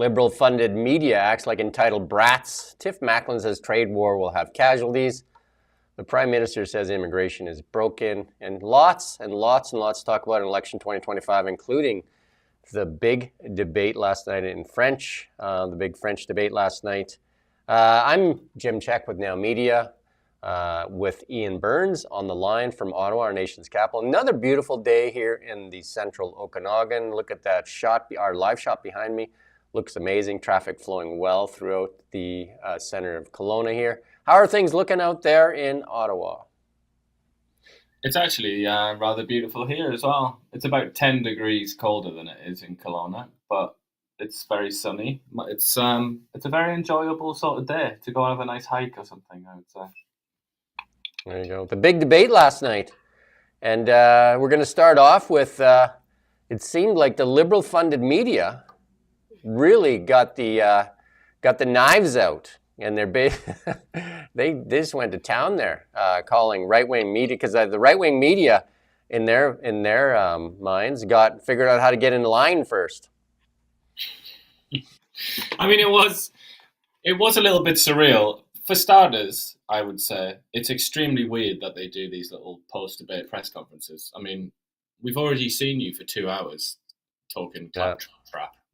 Liberal-funded media acts like entitled brats. Tiff Macklin says trade war will have casualties. The Prime Minister says immigration is broken. And lots to talk about in election 2025, including the big debate last night in French, the big French debate last night. I'm Jim Check with Now Media, with Ian Burns on the line from Ottawa, our nation's capital. Another beautiful day here in the central Okanagan. Look at that shot, our live shot behind me. Looks amazing. Traffic flowing well throughout the center of Kelowna here. How are things looking out there in Ottawa? It's actually rather beautiful here as well. It's about 10 degrees colder than it is in Kelowna, but it's very sunny. It's a very enjoyable sort of day to go have a nice hike or something, I would say. There you go. The big debate last night. And we're going to start off with, it seemed like the Liberal-funded media really got the knives out. And they just went to town there, calling right-wing media, because the right-wing media, in their minds, figured out how to get in line first. I mean, it was a little bit surreal. For starters, I would say it's extremely weird that they do these little post-debate press conferences. I mean, we've already seen you for 2 hours talking crap.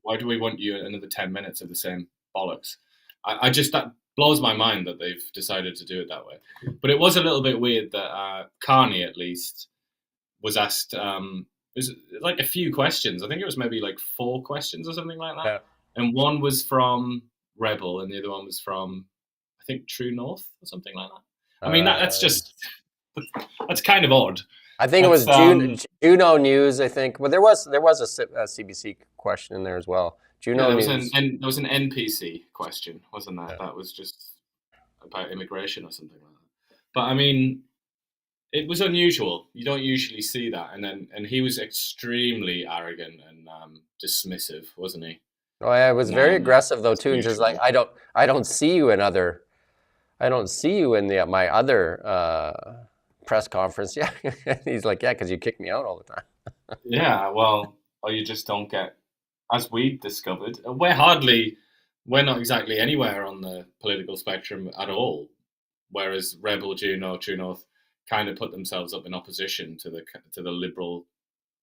Why do we want you another 10 minutes of the same bollocks? That blows my mind that they've decided to do it that way. But it was a little bit weird that Carney, at least, was asked like a few questions. I think it was maybe like 4 questions or something like that. Yeah. And one was from Rebel and the other one was from, I think, True North or something like that. I mean, that's kind of odd. I think it was Juno News, I think. But there was a CBC question in there as well. Juno News. There was an NPC question, wasn't there? Yeah. That was just about immigration or something like that. But I mean, it was unusual. You don't usually see that. And he was extremely arrogant and dismissive, wasn't he? Oh yeah, it was very aggressive though too. And just like I don't see you in my other press conference. Yeah, he's like, yeah, because you kick me out all the time. Yeah, well, or you just don't get. As we discovered, we're not exactly anywhere on the political spectrum at all. Whereas Rebel, Juno, True North kind of put themselves up in opposition to the Liberal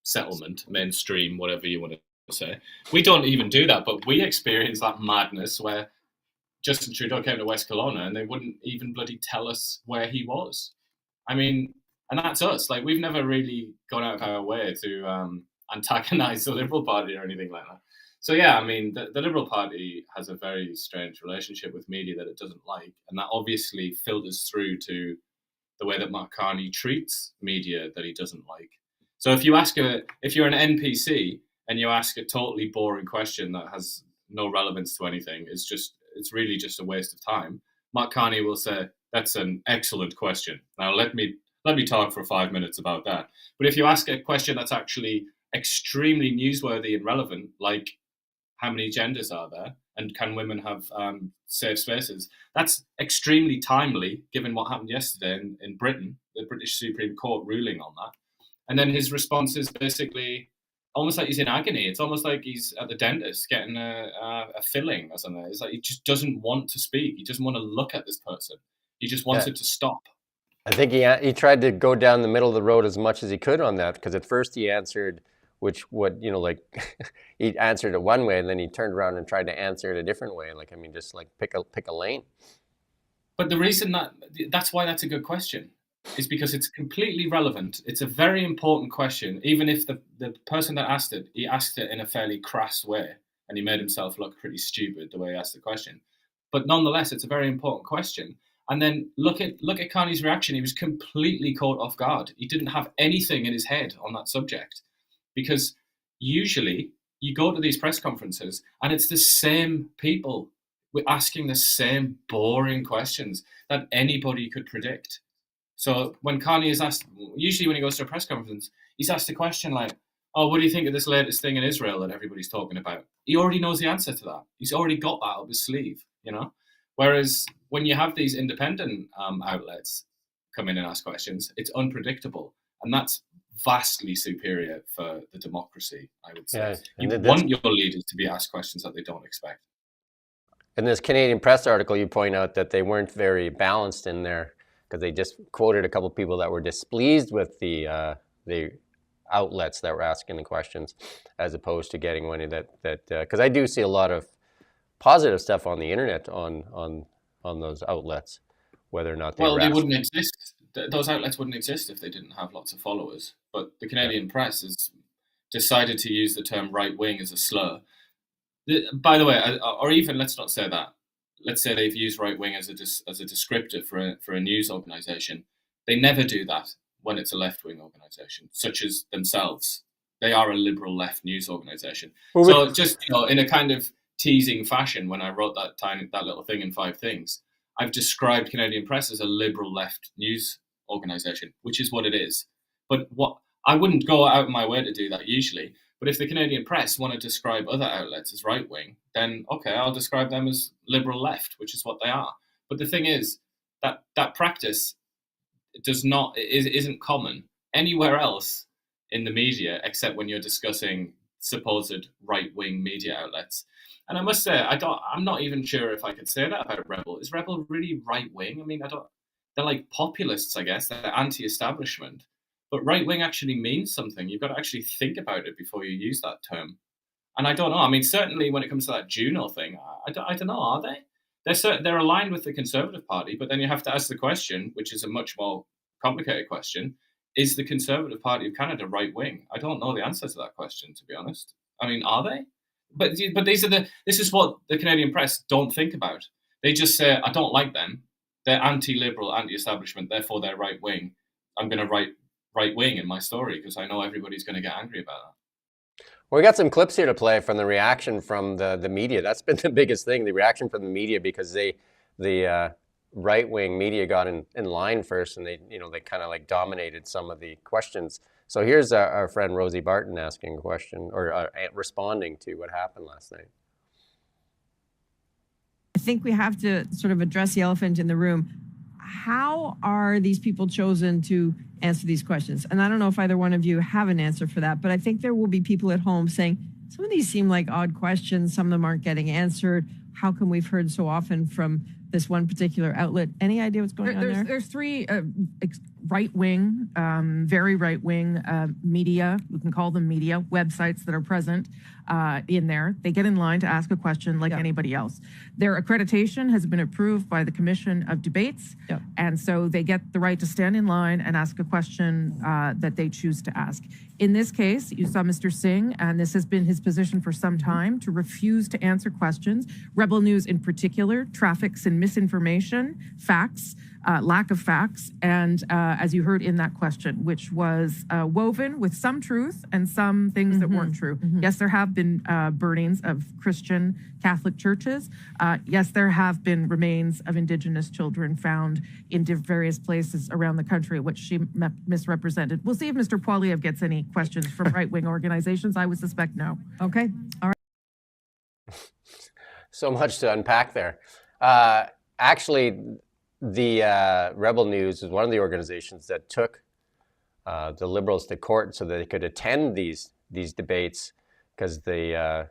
settlement, mainstream, whatever you want to say. We don't even do that, but we experience that madness where Justin Trudeau came to West Kelowna and they wouldn't even bloody tell us where he was. I mean, and that's us. Like, we've never really gone out of our way to antagonize the Liberal Party or anything like that. So yeah, I mean, the Liberal Party has a very strange relationship with media that it doesn't like, and that obviously filters through to the way that Mark Carney treats media that he doesn't like. So if you're an NPC and you ask a totally boring question that has no relevance to anything, it's really just a waste of time. Mark Carney will say, "That's an excellent question. Now let me talk for 5 minutes about that." But if you ask a question that's actually extremely newsworthy and relevant, like how many genders are there and can women have safe spaces, that's extremely timely given what happened yesterday in Britain, the British Supreme Court ruling on that. And then his response is basically almost like he's in agony. It's almost like he's at the dentist getting a filling or something. It's like he just doesn't want to speak. He doesn't want to look at this person. He just wants it to stop. I think he tried to go down the middle of the road as much as he could on that, because at first he answered he answered it one way and then he turned around and tried to answer it a different way. Like, I mean, just like pick a lane. But the reason that's why that's a good question is because it's completely relevant. It's a very important question, even if the person that asked it, he asked it in a fairly crass way and he made himself look pretty stupid the way he asked the question. But nonetheless, it's a very important question. And then look at Carney's reaction. He was completely caught off guard. He didn't have anything in his head on that subject. Because usually you go to these press conferences and it's the same people asking the same boring questions that anybody could predict. So when Carney is asked, usually when he goes to a press conference, he's asked a question like, "Oh, what do you think of this latest thing in Israel that everybody's talking about?" He already knows the answer to that. He's already got that up his sleeve, you know? Whereas when you have these independent outlets come in and ask questions, it's unpredictable. And that's vastly superior for the democracy, I would say. Yeah, You and want your leaders to be asked questions that they don't expect. in this Canadian Press article, you point out that they weren't very balanced in there because they just quoted a couple of people that were displeased with the outlets that were asking the questions, as opposed to getting one that because I do see a lot of positive stuff on the internet on those outlets, whether or not they Well, were they asked. wouldn't exist. Those outlets wouldn't exist if they didn't have lots of followers. But the Canadian press has decided to use the term right wing as a slur. By the way, or even let's not say that. Let's say they've used right wing as a descriptor for a news organization. They never do that when it's a left wing organization, such as themselves. They are a liberal left news organization. So just in a kind of teasing fashion, when I wrote that little thing in 5 Things, I've described Canadian Press as a liberal left news organization, which is what it is. But what I wouldn't go out of my way to do that usually. But if the Canadian press want to describe other outlets as right wing, then okay, I'll describe them as liberal left, which is what they are. But the thing is that practice isn't common anywhere else in the media except when you're discussing supposed right wing media outlets. And I must say, I'm not even sure if I could say that about Rebel. Is Rebel really right wing? I mean, they're like populists, I guess. They're anti-establishment. But right wing actually means something. You've got to actually think about it before you use that term. And I don't know. I mean, certainly when it comes to that Juno thing, I don't know. Are they? They're aligned with the Conservative Party, but then you have to ask the question, which is a much more complicated question: is the Conservative Party of Canada right wing? I don't know the answer to that question, to be honest. I mean, are they? But this is what the Canadian press don't think about. They just say, I don't like them. They're anti-liberal, anti-establishment. Therefore, they're right wing. I'm going to write right wing in my story because I know everybody's going to get angry about that. Well, we got some clips here to play from the reaction from the media. That's been the biggest thing, the reaction from the media, because the right-wing media got in line first, and they kind of like dominated some of the questions. So here's our friend Rosie Barton asking a question or responding to what happened last night. I think we have to sort of address the elephant in the room. How are these people chosen to answer these questions? And I don't know if either one of you have an answer for that, but I think there will be people at home saying, some of these seem like odd questions. Some of them aren't getting answered. How come we've heard so often from this one particular outlet? Any idea what's going on there? There's 3 right-wing, very right-wing media, we can call them media, websites that are present in there. They get in line to ask a question like anybody else. Their accreditation has been approved by the Commission of Debates, and so they get the right to stand in line and ask a question that they choose to ask. In this case, you saw Mr. Singh, and this has been his position for some time, to refuse to answer questions. Rebel News in particular traffics in misinformation, facts, lack of facts, and as you heard in that question, which was woven with some truth and some things that weren't true. Yes, there have been burnings of Christian Catholic churches. Yes, there have been remains of Indigenous children found in various places around the country, which she misrepresented. We'll see if Mr. Poilievre gets any questions from right-wing organizations. I would suspect no. Okay, all right. So much to unpack there. Actually, the Rebel News is one of the organizations that took the Liberals to court so that they could attend these debates, because the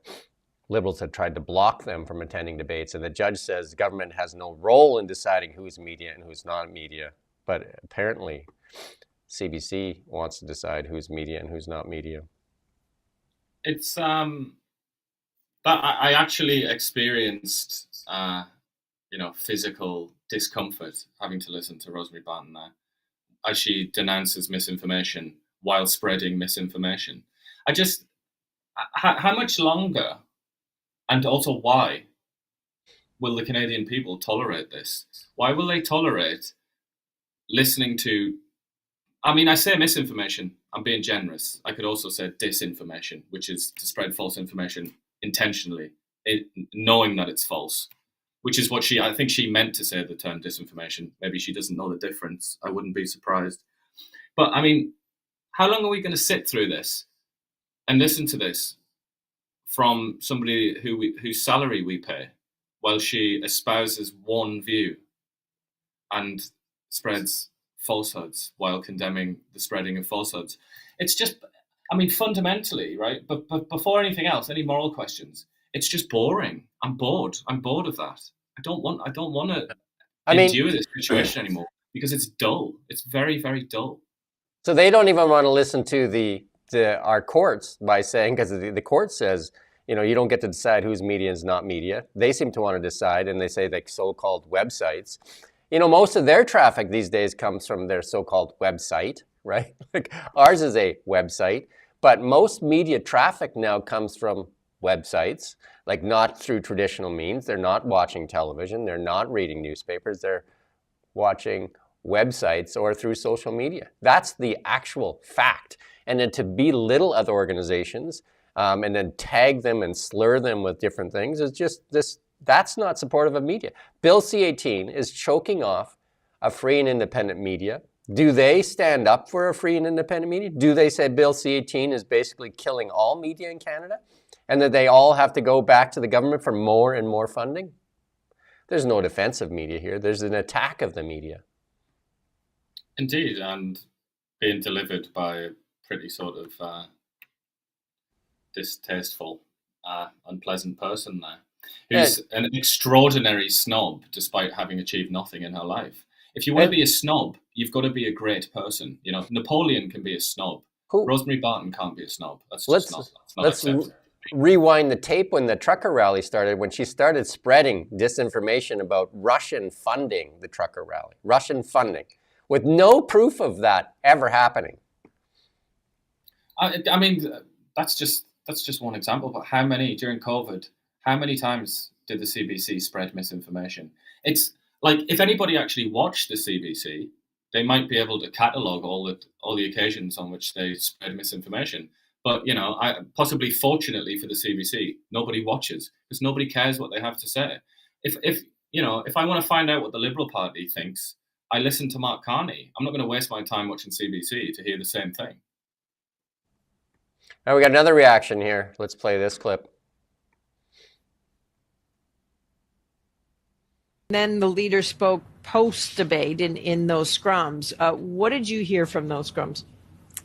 Liberals had tried to block them from attending debates. And the judge says the government has no role in deciding who's media and who's not media. But apparently, CBC wants to decide who's media and who's not media. It's that I actually experienced physical discomfort having to listen to Rosemary Barton there as she denounces misinformation while spreading misinformation. How much longer, and also why, will the Canadian people tolerate this? Why will they tolerate listening to, I say misinformation, I'm being generous. I could also say disinformation, which is to spread false information intentionally, knowing that it's false, which is what I think she meant to say the term disinformation. Maybe she doesn't know the difference. I wouldn't be surprised. But how long are we going to sit through this and listen to this from somebody whose salary we pay, while she espouses one view and spreads falsehoods while condemning the spreading of falsehoods. It's just, I mean, fundamentally, right? But before anything else, any moral questions, it's just boring. I'm bored. I'm bored of that. I don't want to endure this situation anymore because it's dull. It's very, very dull. So they don't even want to listen to our courts by saying, because the court says, you don't get to decide who's media and is not media. They seem to want to decide, and they say like so-called websites. Most of their traffic these days comes from their so-called website, right? Like ours is a website, but most media traffic now comes from websites, like not through traditional means. They're not watching television. They're not reading newspapers. They're watching websites or through social media. That's the actual fact. And then to belittle other organizations and then tag them and slur them with different things is just this. That's not supportive of media. Bill C-18 is choking off a free and independent media. Do they stand up for a free and independent media? Do they say Bill C-18 is basically killing all media in Canada and that they all have to go back to the government for more and more funding? There's no defense of media here. There's an attack of the media. Indeed, and being delivered by a pretty sort of distasteful, unpleasant person there, who's an extraordinary snob despite having achieved nothing in her life. If you want to be a snob, you've got to be a great person. Napoleon can be a snob. Rosemary Barton can't be a snob. That's just not acceptable. Rewind the tape when the trucker rally started, when she started spreading disinformation about Russian funding the trucker rally, Russian funding, with no proof of that ever happening. I mean, that's just one example. But how many during COVID? How many times did the CBC spread misinformation? It's like if anybody actually watched the CBC, they might be able to catalogue all the occasions on which they spread misinformation. But possibly fortunately for the CBC, nobody watches because nobody cares what they have to say. If I want to find out what the Liberal Party thinks, I listen to Mark Carney. I'm not going to waste my time watching CBC to hear the same thing. Now we got another reaction here. Let's play this clip. Then the leader spoke post-debate in those scrums. What did you hear from those scrums?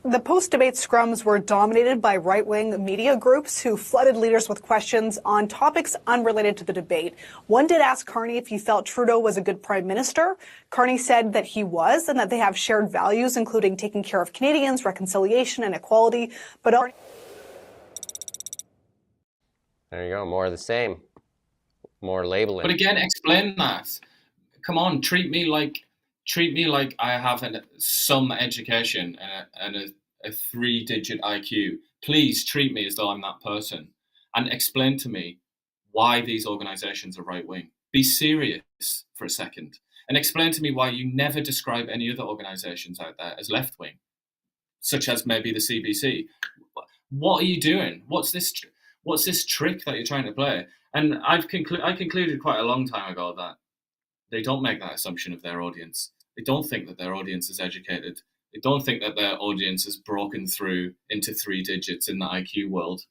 The post-debate scrums were dominated by right-wing media groups who flooded leaders with questions on topics unrelated to the debate. One did ask Carney if he felt Trudeau was a good prime minister. Carney said that he was and that they have shared values, including taking care of Canadians, reconciliation and equality. But there you go, more of the same, more labeling. But again, explain that. Come on, treat me like I have some education and a 3-digit IQ. Please treat me as though I'm that person and explain to me why these organizations are right-wing. Be serious for a second and explain to me why you never describe any other organizations out there as left-wing, such as maybe the CBC. What are you doing? What's this trick that you're trying to play? And I concluded quite a long time ago that they don't make that assumption of their audience. They don't think that their audience is educated. They don't think that their audience has broken through into 3 digits in the IQ world.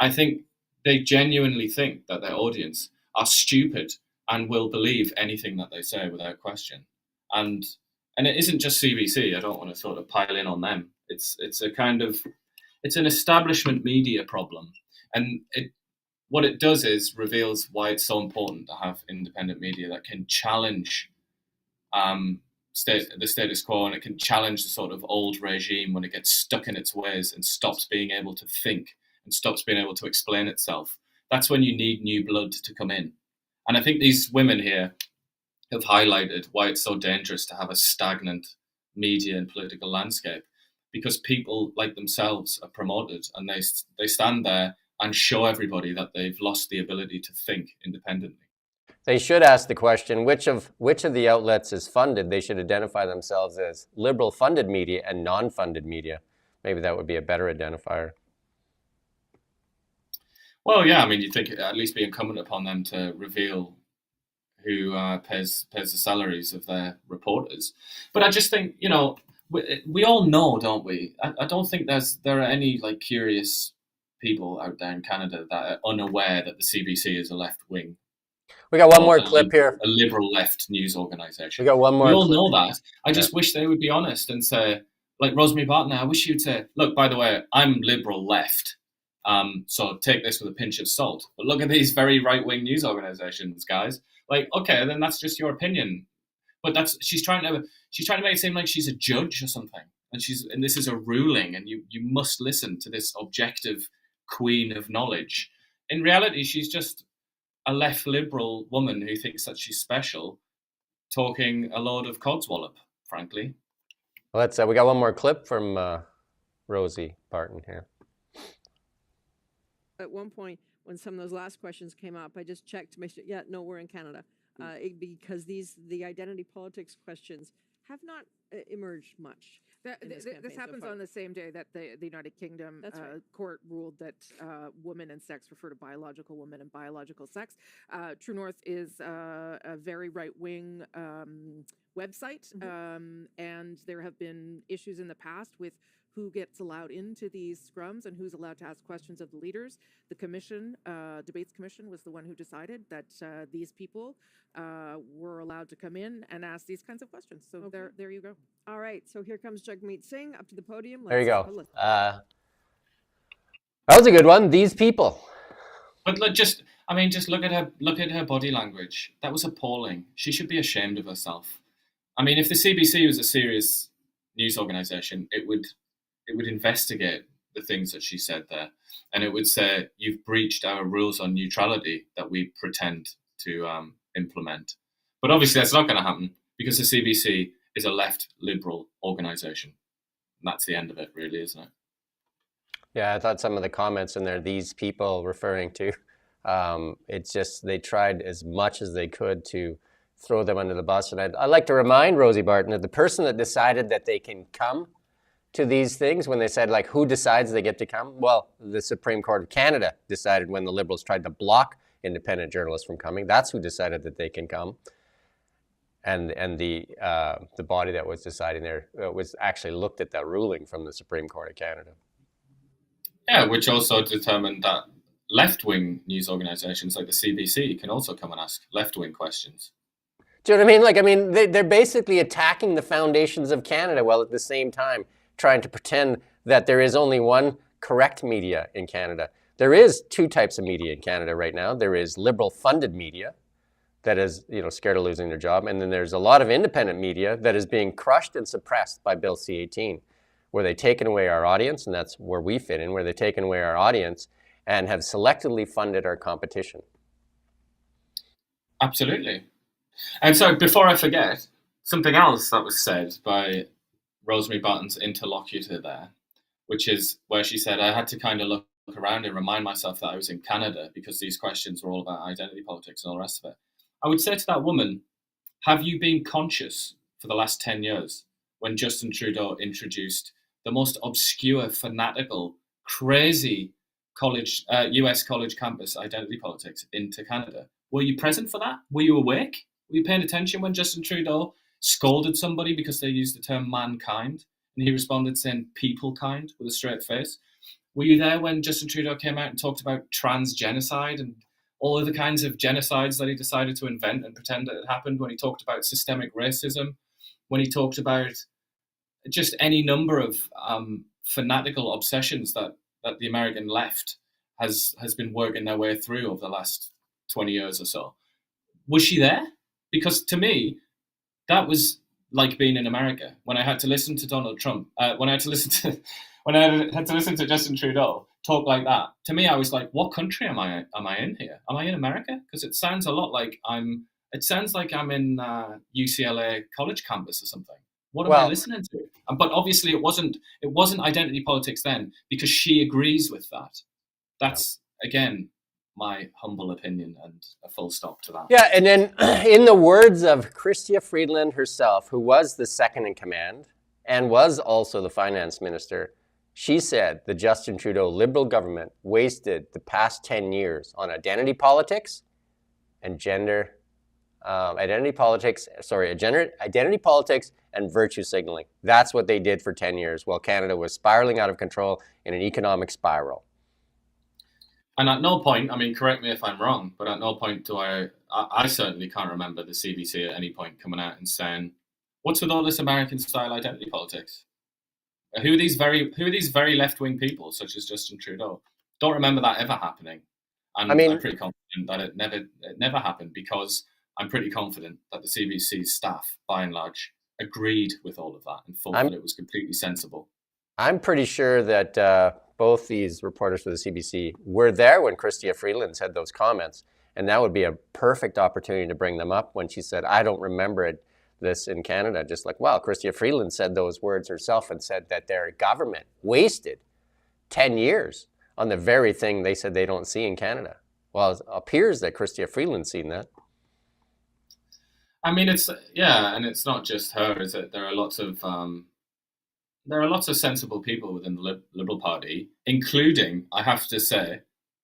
I think they genuinely think that their audience are stupid and will believe anything that they say without question. And it isn't just CBC. I don't want to sort of pile in on them. It's an establishment media problem. And what it does is reveals why it's so important to have independent media that can challenge the status quo, and it can challenge the sort of old regime when it gets stuck in its ways and stops being able to think and stops being able to explain itself. That's when you need new blood to come in. And I think these women here have highlighted why it's so dangerous to have a stagnant media and political landscape, because people like themselves are promoted and they stand there and show everybody that they've lost the ability to think independently. They should ask the question, which of the outlets is funded? They should identify themselves as liberal funded media and non-funded media. Maybe that would be a better identifier. Well, yeah, I mean, you'd think it'd at least be incumbent upon them to reveal who pays the salaries of their reporters. But I just think, we all know, don't we? I don't think there are any curious people out there in Canada that are unaware that the CBC is a left-wing We got one more a clip here. A liberal left news organization. We got one more. We all clip. know that. I just wish they would be honest and say, like Rosemary Barton, I wish you'd say, look, by the way, I'm liberal left. So take this with a pinch of salt. But look at these very right-wing news organizations, guys. Like, okay, then that's just your opinion. But she's trying to make it seem like she's a judge or something. And this is a ruling, and you must listen to this objective queen of knowledge. In reality, she's just a left liberal woman who thinks that she's special, talking a load of codswallop, frankly. Let's. We got one more clip from Rosie Barton here. At one point, when some of those last questions came up, I just checked to make sure. Yeah, no, we're in Canada, because the identity politics questions have not emerged much. This happens on the same day that the United Kingdom court ruled that woman and sex refer to biological woman and biological sex. True North is a very right-wing website, and there have been issues in the past with who gets allowed into these scrums and who's allowed to ask questions of the leaders. The commission, Debates Commission, was the one who decided that these people were allowed to come in and ask these kinds of questions. So there you go. All right, so here comes Jagmeet Singh up to the podium. There you go. That was a good one. These people. But just look at her body language. That was appalling. She should be ashamed of herself. I mean, if the CBC was a serious news organization, it would investigate the things that she said there, and it would say, you've breached our rules on neutrality that we pretend to implement. But obviously that's not going to happen, because the CBC is a left liberal organization. And that's the end of it, really, isn't it? Yeah, I thought some of the comments in there, these people referring to, it's just they tried as much as they could to throw them under the bus. And I'd like to remind Rosie Barton that the person that decided that they can come to these things, when they said, like, who decides they get to come? Well, the Supreme Court of Canada decided when the Liberals tried to block independent journalists from coming. That's who decided that they can come. And the body that was deciding there was actually looked at that ruling from the Supreme Court of Canada. Yeah, which also determined that left-wing news organizations like the CBC can also come and ask left-wing questions. Do you know what I mean? Like, I mean, they're basically attacking the foundations of Canada while at the same time trying to pretend that there is only one correct media in Canada. There is two types of media in Canada right now. There is liberal-funded media that is, scared of losing their job, and then there's a lot of independent media that is being crushed and suppressed by Bill C-18, where they've taken away our audience, and that's where we fit in, where they've taken away our audience and have selectively funded our competition. Absolutely. And so before I forget, something else that was said by Rosemary Barton's interlocutor there, which is where she said, I had to kind of look around and remind myself that I was in Canada because these questions were all about identity politics and all the rest of it. I would say to that woman, have you been conscious for the last 10 years when Justin Trudeau introduced the most obscure, fanatical, crazy US college campus identity politics into Canada? Were you present for that? Were you awake? Were you paying attention when Justin Trudeau scolded somebody because they used the term mankind and he responded saying people kind with a straight face? Were you there when Justin Trudeau came out and talked about transgenocide and all of the kinds of genocides that he decided to invent and pretend that it happened, when he talked about systemic racism, when he talked about just any number of fanatical obsessions that the American left has been working their way through over the last 20 years or so? Was she there? Because to me, that was like being in America when I had to listen to Donald Trump, when I had to listen to Justin Trudeau talk like that. To me, I was like, what country am I in here? Am I in America? Because it sounds a lot like I'm in UCLA college campus or something. What am I listening to? But obviously it wasn't identity politics then, because she agrees with that. That's, again, my humble opinion, and a full stop to that. Yeah, and then in the words of Chrystia Freeland herself, who was the second in command and was also the finance minister, she said the Justin Trudeau Liberal government wasted the past 10 years on identity politics and identity politics and virtue signaling. That's what they did for 10 years while Canada was spiraling out of control in an economic spiral. And at no point, I mean, correct me if I'm wrong, but at no point do I certainly can't remember the CBC at any point coming out and saying, "What's with all this American-style identity politics? Who are these very left-wing people, such as Justin Trudeau?" Don't remember that ever happening, and I mean, I'm pretty confident that it never happened, because I'm pretty confident that the CBC's staff, by and large, agreed with all of that and thought that it was completely sensible. I'm pretty sure that both these reporters for the CBC were there when Chrystia Freeland said those comments, and that would be a perfect opportunity to bring them up when she said, "I don't remember this in Canada." Just like, wow, Chrystia Freeland said those words herself and said that their government wasted 10 years on the very thing they said they don't see in Canada. Well, it appears that Chrystia Freeland's seen that. I mean, and it's not just her, is it? There are lots of sensible people within the Liberal Party, including, I have to say,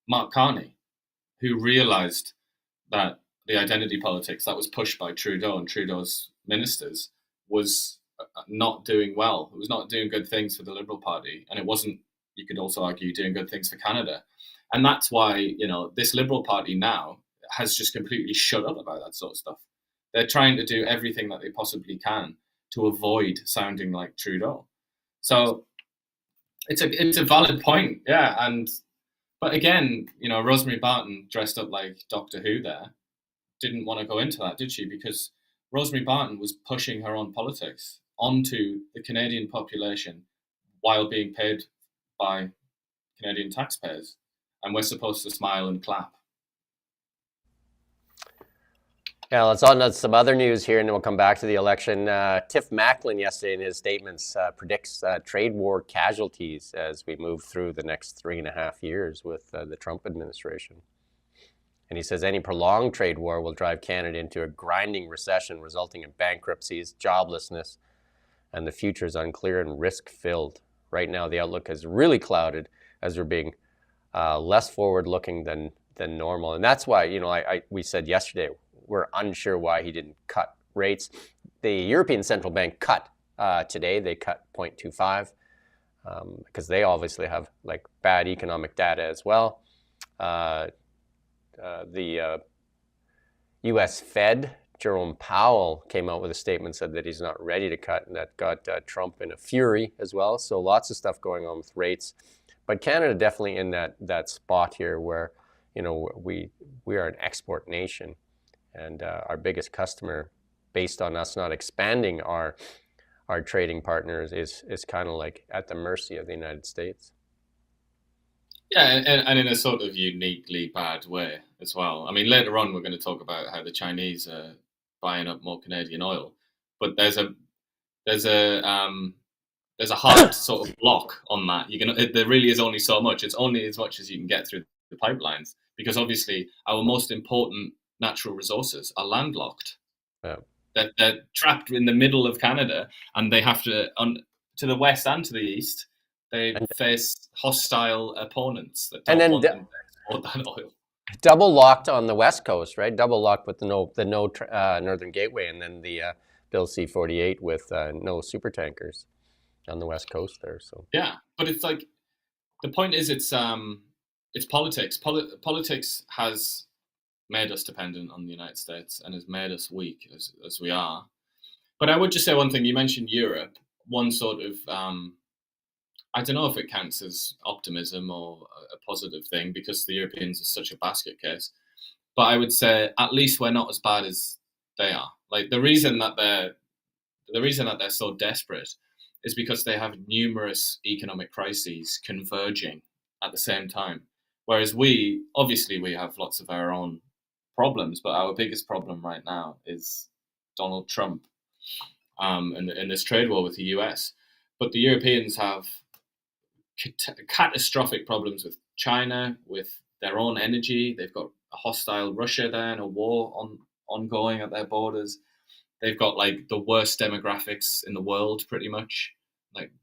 Mark Carney, who realised that the identity politics that was pushed by Trudeau and Trudeau's ministers was not doing well. It was not doing good things for the Liberal Party, and it wasn't, you could also argue, doing good things for Canada. And that's why, this Liberal Party now has just completely shut up about that sort of stuff. They're trying to do everything that they possibly can to avoid sounding like Trudeau. So it's a valid point, yeah. But again, Rosemary Barton, dressed up like Doctor Who there, didn't want to go into that, did she? Because Rosemary Barton was pushing her own politics onto the Canadian population while being paid by Canadian taxpayers, and we're supposed to smile and clap. Yeah, let's on to some other news here, and then we'll come back to the election. Tiff Macklin yesterday in his statements predicts trade war casualties as we move through the next 3.5 years with the Trump administration. And he says any prolonged trade war will drive Canada into a grinding recession, resulting in bankruptcies, joblessness, and the future is unclear and risk-filled. Right now, the outlook is really clouded as we're being less forward-looking than normal. And that's why, we said yesterday, we're unsure why he didn't cut rates. The European Central Bank cut today. They cut 0.25 because they obviously have bad economic data as well. The U.S. Fed, Jerome Powell, came out with a statement, said that he's not ready to cut, and that got Trump in a fury as well. So lots of stuff going on with rates. But Canada definitely in that spot here where, we are an export nation. And our biggest customer, based on us not expanding our trading partners, is kind of at the mercy of the United States. Yeah, and in a sort of uniquely bad way as well. I mean, later on we're going to talk about how the Chinese are buying up more Canadian oil, but there's a hard sort of block on that. There really is only so much. It's only as much as you can get through the pipelines, because obviously our most important natural resources are landlocked. Yeah. They're trapped in the middle of Canada, and they have to, to the west and to the east, they face hostile opponents that don't want them to export that oil. Double locked on the west coast, right? Double locked with the no Northern Gateway, and then the Bill C-48 with no super tankers on the west coast there. So yeah, but it's the point is it's politics. Politics has made us dependent on the United States and has made us weak as we are. But I would just say one thing. You mentioned Europe. One sort of, I don't know if it counts as optimism or a positive thing, because the Europeans are such a basket case. But I would say at least we're not as bad as they are. The reason that they're so desperate is because they have numerous economic crises converging at the same time. Whereas we have lots of our own problems, but our biggest problem right now is Donald Trump and this trade war with the US. But the Europeans have catastrophic problems with China, with their own energy. They've got a hostile Russia there and a war ongoing at their borders. They've got the worst demographics in the world, pretty much,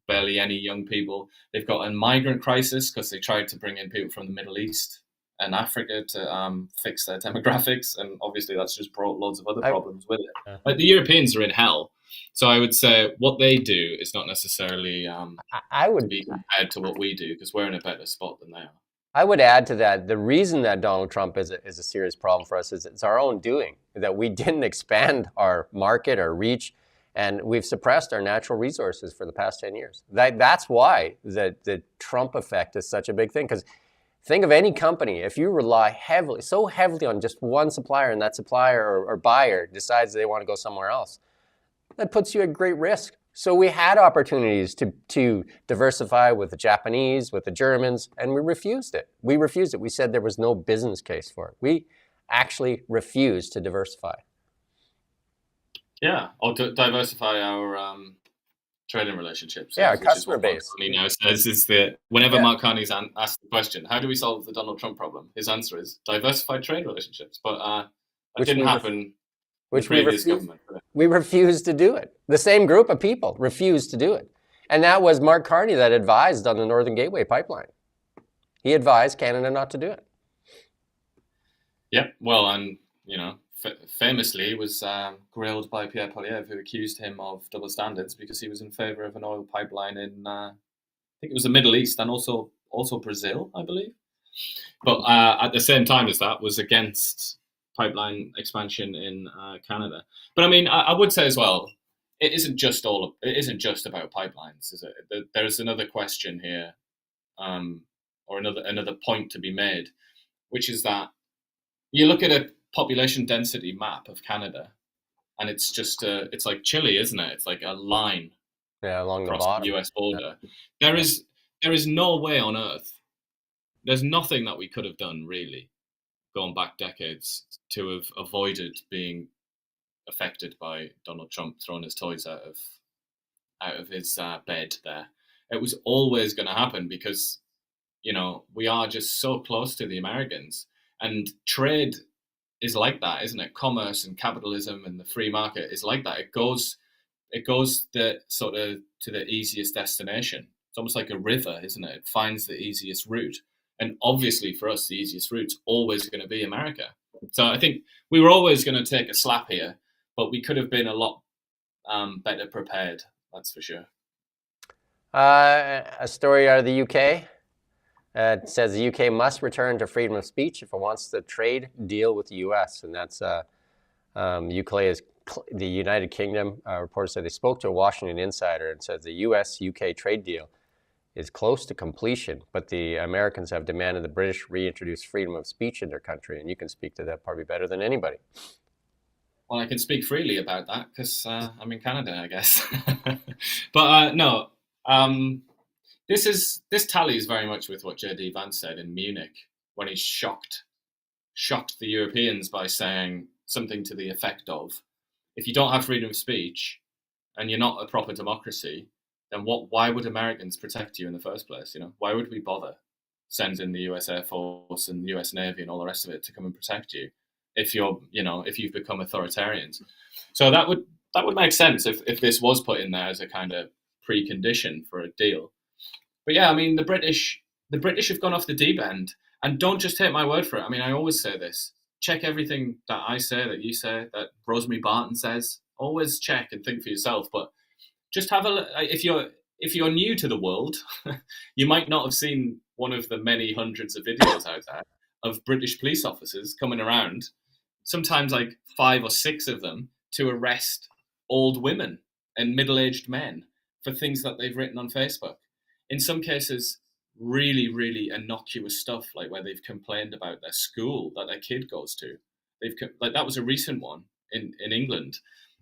barely any young people. They've got a migrant crisis because they tried to bring in people from the Middle East and Africa to fix their demographics, and obviously that's just brought loads of other problems with it. The Europeans are in hell, so I would say what they do is not necessarily I would be compared to what we do, because we're in a better spot than they are. I would add to that, the reason that Donald Trump is a serious problem for us is it's our own doing, that we didn't expand our market, our reach, and we've suppressed our natural resources for the past 10 years. That's why the Trump effect is such a big thing. Because think of any company, if you rely so heavily on just one supplier, and that supplier or buyer decides they want to go somewhere else, that puts you at great risk. So we had opportunities to diversify with the Japanese, with the Germans, and we refused it. We said there was no business case for it. We actually refused to diversify. Yeah, or to diversify our trading relationships. Yeah, our which is customer what Mark base. Carney now says is that whenever Yeah. Mark Carney's asked the question, how do we solve the Donald Trump problem? His answer is diversify trade relationships. But that Which didn't we happen with which the we previous refused. government. We refused to do it. The same group of people refused to do it. And that was Mark Carney that advised on the Northern Gateway pipeline. He advised Canada not to do it. Yep. Well, and famously was grilled by Pierre Poilievre, who accused him of double standards because he was in favor of an oil pipeline in, I think it was the Middle East and also Brazil, I believe. But at the same time as that, was against pipeline expansion in Canada. But I mean, I would say as well, it isn't just about pipelines, is it? There's another question here, or another point to be made, which is that you look at a population density map of Canada, and it's just it's like Chile, isn't it? It's like a line Along the across bottom. the US border. There is no way on earth. There's nothing that we could have done really, going back decades, to have avoided being affected by Donald Trump throwing his toys out of his bed there. It was always going to happen because, we are just so close to the Americans, and trade is like that, isn't it? Commerce and capitalism and the free market is like that. It goes the sort of to the easiest destination. It's almost like a river, isn't it? It finds the easiest route. And obviously for us, the easiest route's always going to be America. So I think we were always going to take a slap here, but we could have been a lot better prepared, that's for sure. A story out of the UK. It says the UK must return to freedom of speech if it wants the trade deal with the US. And that's the United Kingdom. Reporters said they spoke to a Washington insider and said the US-UK trade deal is close to completion, but the Americans have demanded the British reintroduce freedom of speech in their country. And you can speak to that probably better than anybody. Well, I can speak freely about that because I'm in Canada, I guess. But no, this tallies very much with what J.D. Vance said in Munich when he shocked the Europeans by saying something to the effect of, if you don't have freedom of speech and you're not a proper democracy, then why would Americans protect you in the first place? Why would we bother sending the US Air Force and the US Navy and all the rest of it to come and protect you if you've become authoritarians? So that would make sense if this was put in there as a kind of precondition for a deal. But yeah, I mean, the British have gone off the deep end, and don't just take my word for it. I mean, I always say this: check everything that I say, that you say, that Rosemary Barton says. Always check and think for yourself. But just have a look. If you're new to the world, you might not have seen one of the many hundreds of videos out there of British police officers coming around, sometimes like 5 or 6 of them, to arrest old women and middle-aged men for things that they've written on Facebook. In some cases, really, really innocuous stuff, like where they've complained about their school that their kid goes to. That was a recent one in England,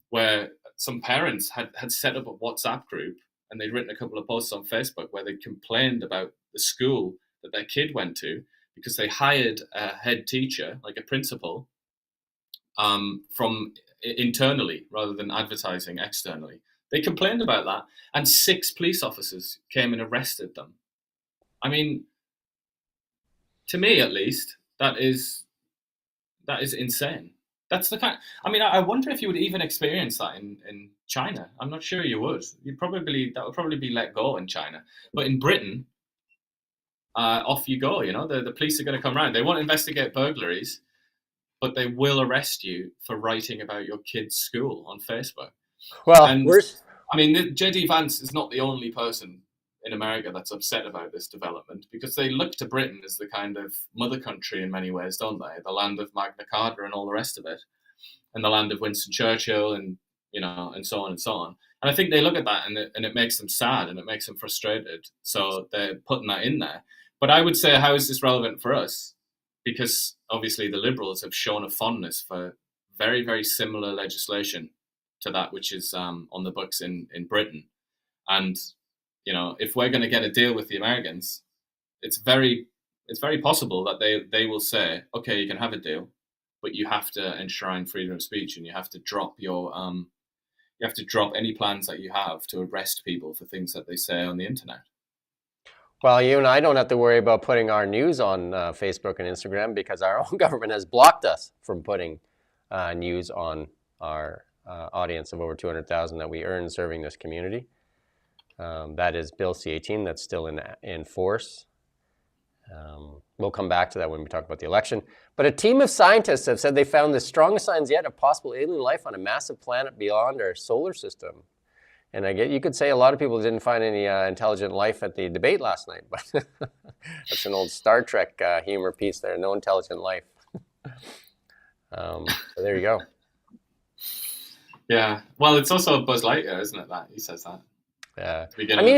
where some parents had set up a WhatsApp group and they'd written a couple of posts on Facebook where they complained about the school that their kid went to because they hired a head teacher, like a principal, from internally rather than advertising externally. They complained about that, and 6 police officers came and arrested them. I mean, to me at least, that is insane. That's the kind. I mean, I wonder if you would even experience that in China. I'm not sure you would. That would probably be let go in China. But in Britain, off you go. The police are going to come around. They won't investigate burglaries, but they will arrest you for writing about your kid's school on Facebook. Well, I mean, J.D. Vance is not the only person in America that's upset about this development, because they look to Britain as the kind of mother country in many ways, don't they? The land of Magna Carta and all the rest of it, and the land of Winston Churchill, and and so on and so on. And I think they look at that, and it makes them sad, and it makes them frustrated. So they're putting that in there. But I would say, how is this relevant for us? Because obviously the Liberals have shown a fondness for very, very similar legislation to that which is on the books in Britain. And, if we're going to get a deal with the Americans, it's very possible that they will say, okay, you can have a deal, but you have to enshrine freedom of speech, and you have to drop any plans that you have to arrest people for things that they say on the internet. Well, you and I don't have to worry about putting our news on Facebook and Instagram, because our own government has blocked us from putting news on our audience of over 200,000 that we earn serving this community. That is Bill C-18 that's still in force. We'll come back to that when we talk about the election. But a team of scientists have said they found the strongest signs yet of possible alien life on a massive planet beyond our solar system. And you could say a lot of people didn't find any intelligent life at the debate last night, but that's an old Star Trek humor piece there, no intelligent life. So there you go. Yeah, well, it's also Buzz Lightyear, isn't it, that he says that? Yeah. I mean,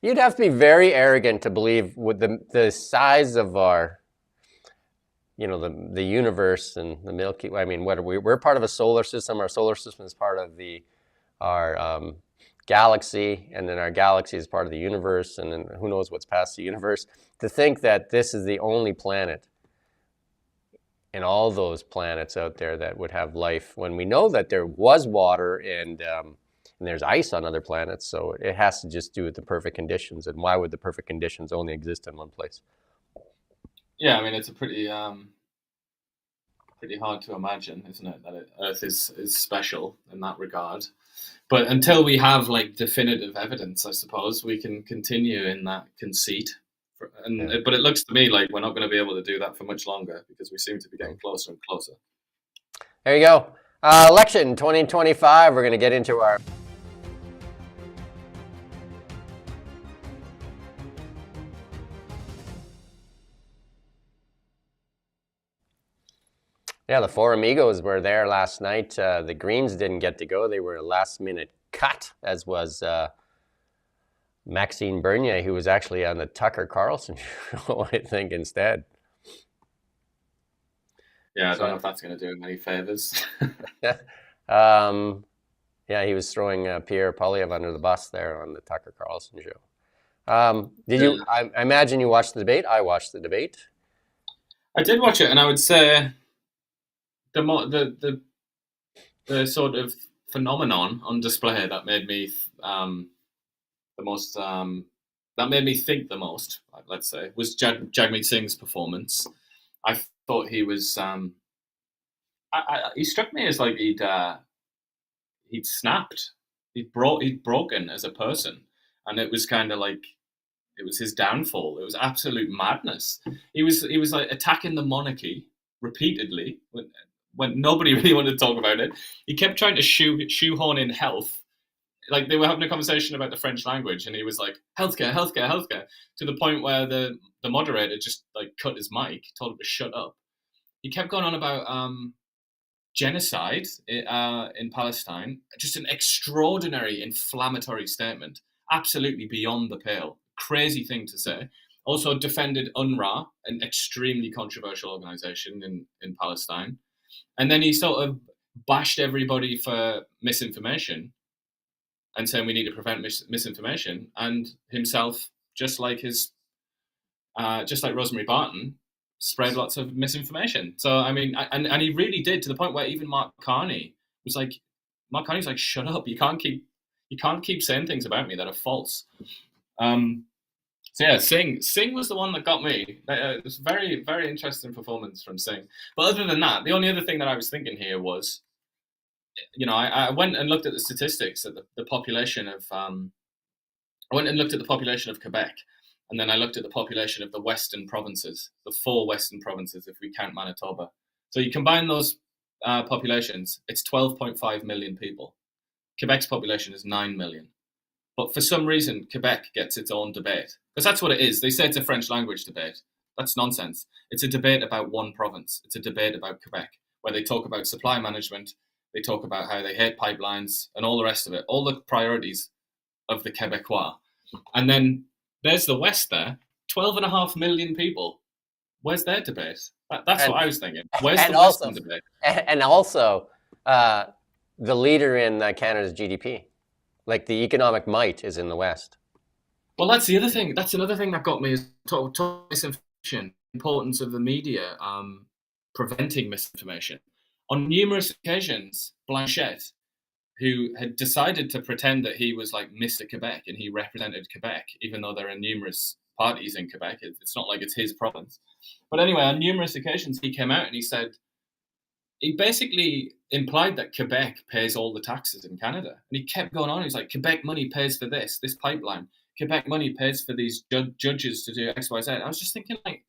you'd have to be very arrogant to believe with the size of our, the universe and the Milky Way. I mean, we're part of a solar system. Our solar system is part of our galaxy, and then our galaxy is part of the universe, and then who knows what's past the universe. To think that this is the only planet in all those planets out there that would have life, when we know that there was water and there's ice on other planets, so it has to just do with the perfect conditions. And why would the perfect conditions only exist in one place? Yeah, I mean, it's a pretty hard to imagine, isn't it, that Earth is special in that regard. But until we have definitive evidence, I suppose we can continue in that conceit. But it looks to me like we're not going to be able to do that for much longer, because we seem to be getting closer and closer. There you go. Election 2025. We're going to get into our the Four Amigos were there last night. The Greens didn't get to go. They were a last-minute cut, as was Maxime Bernier, who was actually on the Tucker Carlson show, I think, instead. Yeah, I don't know if that's going to do him any favors. Yeah, he was throwing Pierre Poilievre under the bus there on the Tucker Carlson show. You? I imagine you watched the debate. I watched the debate. I did watch it, and I would say the sort of phenomenon on display that made me think the most, let's say, was Jagmeet Singh's performance. I thought he was he struck me as like he'd snapped, he'd broken as a person, and it was kind of like it was his downfall. It was absolute madness. He was like attacking the monarchy repeatedly when nobody really wanted to talk about it. He kept trying to shoehorn in health. Like they were having a conversation about the French language, and he was like, healthcare, healthcare, healthcare, to the point where the moderator just like cut his mic, told him to shut up. He kept going on about genocide in Palestine, just an extraordinary inflammatory statement, absolutely beyond the pale. Crazy thing to say. Also defended UNRWA, an extremely controversial organization in Palestine. And then he sort of bashed everybody for misinformation and saying we need to prevent misinformation, and himself, just like Rosemary Barton, spread lots of misinformation. So I mean, and he really did, to the point where even Mark Carney's like, shut up! You can't keep saying things about me that are false. So yeah, Singh was the one that got me. It was very, very interesting performance from Singh. But other than that, the only other thing that I was thinking here was, I went and looked at the statistics at the population of. I went and looked at the population of Quebec, and then I looked at the population of the Western provinces, the 4 Western provinces, if we count Manitoba. So you combine those populations, it's 12.5 million people. Quebec's population is 9 million. But for some reason, Quebec gets its own debate. Because that's what it is. They say it's a French language debate. That's nonsense. It's a debate about one province. It's a debate about Quebec, where they talk about supply management, they talk about how they hate pipelines and all the rest of it, all the priorities of the Quebecois. And then there's the West there, 12.5 million people. Where's their debate? That's what I was thinking. Where's the Western debate? And also, the leader in Canada's GDP, like the economic might, is in the West. Well, that's the other thing. That's another thing that got me is misinformation, importance of the media preventing misinformation. On numerous occasions, Blanchette, who had decided to pretend that he was like Mr. Quebec and he represented Quebec, even though there are numerous parties in Quebec. It's not like it's his province. But anyway, on numerous occasions, he came out and he basically implied that Quebec pays all the taxes in Canada. And he kept going on. He's like, Quebec money pays for this pipeline. Quebec money pays for these judges to do X, Y, Z. I was just thinking, like,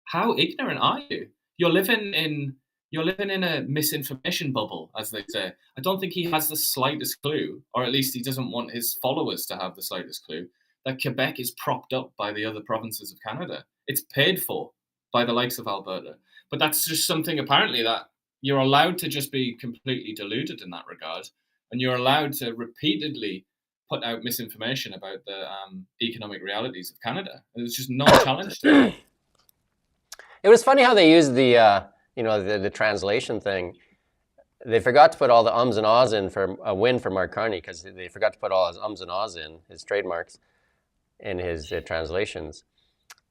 how ignorant are you? You're living in a misinformation bubble, as they say. I don't think he has the slightest clue, or at least he doesn't want his followers to have the slightest clue, that Quebec is propped up by the other provinces of Canada. It's paid for by the likes of Alberta. But that's just something apparently that you're allowed to just be completely deluded in that regard. And you're allowed to repeatedly put out misinformation about the economic realities of Canada. And there's just no challenge to it. It was funny how they used the translation thing. They forgot to put all the ums and ahs in for a win for Mark Carney, because they forgot to put all his ums and ahs in, his trademarks, in his translations.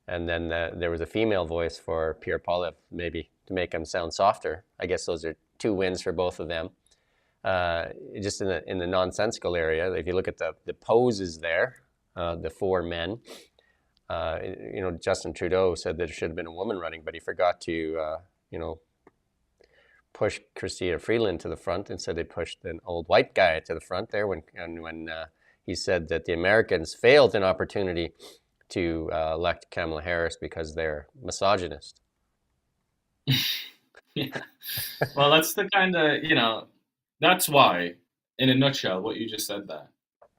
And then there was a female voice for Pierre Poilievre, maybe to make him sound softer. I guess those are 2 wins for both of them. Just in the nonsensical area, if you look at the poses there, the 4 men, Justin Trudeau said there should have been a woman running, but he forgot to, push Chrystia Freeland to the front. Instead, they pushed an old white guy to the front there when he said that the Americans failed an opportunity to elect Kamala Harris because they're misogynist. Yeah. Well, that's the kind of, that's why, in a nutshell, what you just said there,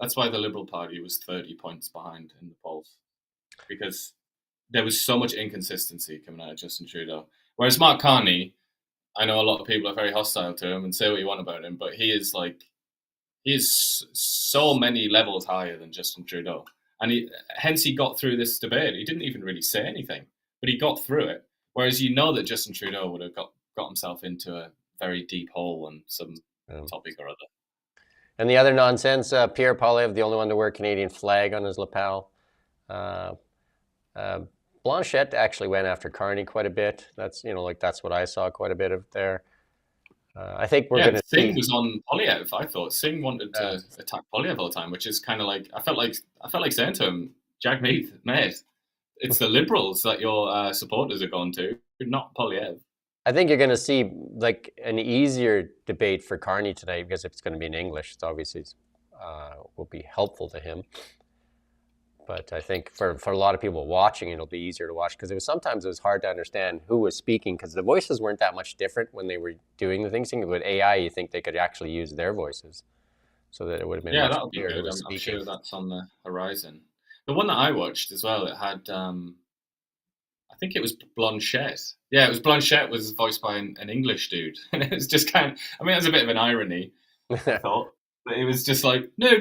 that's why the Liberal Party was 30 points behind in the polls. Because there was so much inconsistency coming out of Justin Trudeau. Whereas Mark Carney, I know a lot of people are very hostile to him and say what you want about him, but he is so many levels higher than Justin Trudeau. And hence he got through this debate. He didn't even really say anything, but he got through it. Whereas that Justin Trudeau would have got himself into a very deep hole on some topic or other. And the other nonsense, Pierre Poilievre, the only one to wear a Canadian flag on his lapel. Blanchette actually went after Carney quite a bit. That's that's what I saw quite a bit of there. I think we're going to see. Singh was on Poilievre. I thought Singh wanted to attack Poilievre all the time, which is kind of like I felt like saying to him, Jagmeet, mate, it's the Liberals that your supporters are going to, not Poilievre. I think you're going to see like an easier debate for Carney today, because if it's going to be in English, it's obviously will be helpful to him. But I think for a lot of people watching, it'll be easier to watch, because sometimes it was hard to understand who was speaking, because the voices weren't that much different when they were doing the things. With AI, you think they could actually use their voices, so that it would have been much that'll be clearer good. who was I'm speaking. sure that's on the horizon. The one that I watched as well, it had, I think it was Blanchette. Yeah, it was Blanchette was voiced by an English dude, and it was just kind of, that's a bit of an irony, I thought. But it was just like, no,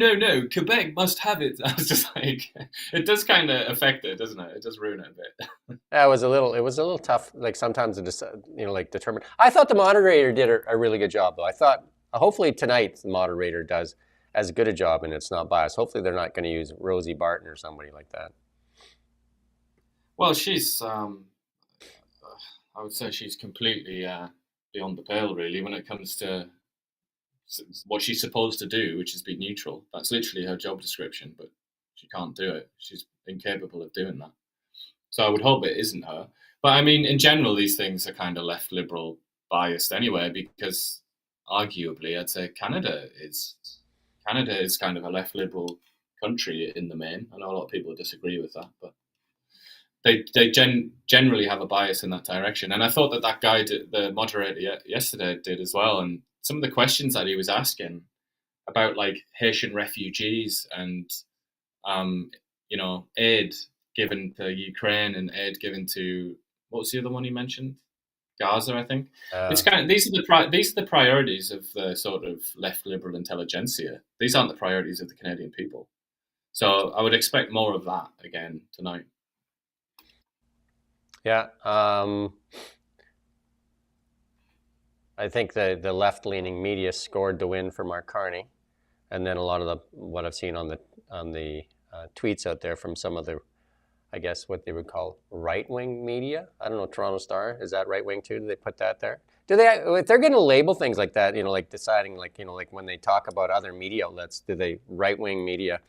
Quebec must have it. I was just like, it does kind of affect it, doesn't it? It does ruin it a bit. Yeah, it was a little tough. Like sometimes to determine. I thought the moderator did a really good job, though. I thought hopefully tonight the moderator does as good a job, and it's not biased. Hopefully they're not going to use Rosie Barton or somebody like that. Well, she's, I would say she's completely beyond the pale, really, when it comes to what she's supposed to do, which is be neutral. That's literally her job description, but she can't do it. She's incapable of doing that. So I would hope it isn't her. But in general, these things are kind of left Liberal biased anyway, because arguably, I'd say Canada is kind of a left Liberal country in the main. I know a lot of people disagree with that, but they generally have a bias in that direction. And I thought that guy, the moderator yesterday, did as well. And some of the questions that he was asking, about like Haitian refugees and aid given to Ukraine and aid given to, what was the other one you mentioned? Gaza, I think. It's kind of these are the priorities of the sort of left liberal intelligentsia. These aren't the priorities of the Canadian people. So I would expect more of that again tonight. Yeah. I think the left-leaning media scored the win for Mark Carney, and then a lot of what I've seen on the tweets out there from some of the, I guess what they would call right-wing media. I don't know, Toronto Star, is that right-wing too? Do they put that there? Do they, if they're going to label things like that, like deciding, like when they talk about other media outlets, do they right-wing media?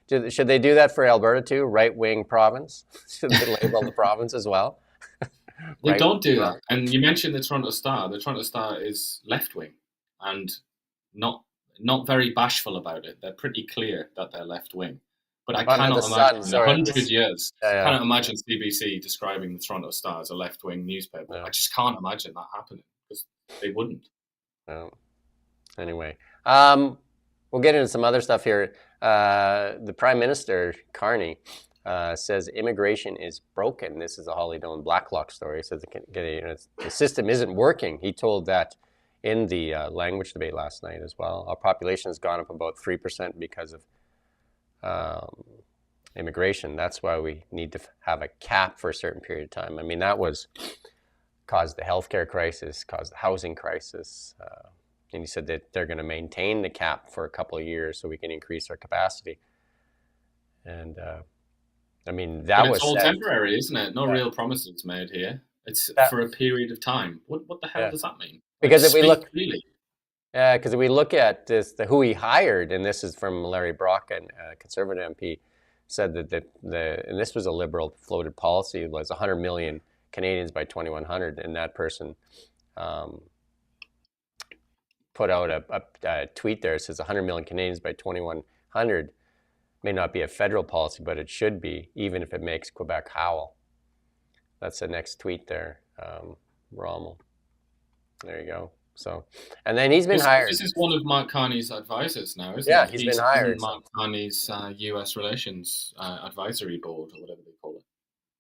Should they do that for Alberta too? Right-wing province? Should they label the province as well? They don't do that. And you mentioned the Toronto Star. The Toronto Star is left-wing and not very bashful about it. They're pretty clear that they're left-wing. But I cannot imagine in 100 years, cannot imagine CBC describing the Toronto Star as a left-wing newspaper. I just can't imagine that happening because they wouldn't. Anyway, we'll get into some other stuff here. The Prime Minister, Carney, says immigration is broken. This is a Holly Doan Blacklock story. He says the system isn't working. He told that in the language debate last night as well. Our population has gone up about 3% because of immigration. That's why we need to have a cap for a certain period of time. I mean, that caused the healthcare crisis, caused the housing crisis. And he said that they're going to maintain the cap for a couple of years so we can increase our capacity. And I mean, it's all temporary, isn't it? No real promises made here. It's for a period of time. What the hell does that mean? Because if we look, because if we look at this, who he hired, and this is from Larry Brock, and Conservative MP, said that and this was a Liberal floated policy, was 100 million Canadians by 2100, and that person put out a tweet there. It says 100 million Canadians by 2100 may not be a federal policy, but it should be, even if it makes Quebec howl. That's the next tweet there, Rommel. There you go. So, and then he's been hired. This is one of Mark Carney's advisors now, isn't it? Yeah, he's been hired. Mark Carney's U.S. Relations Advisory Board, or whatever they call it.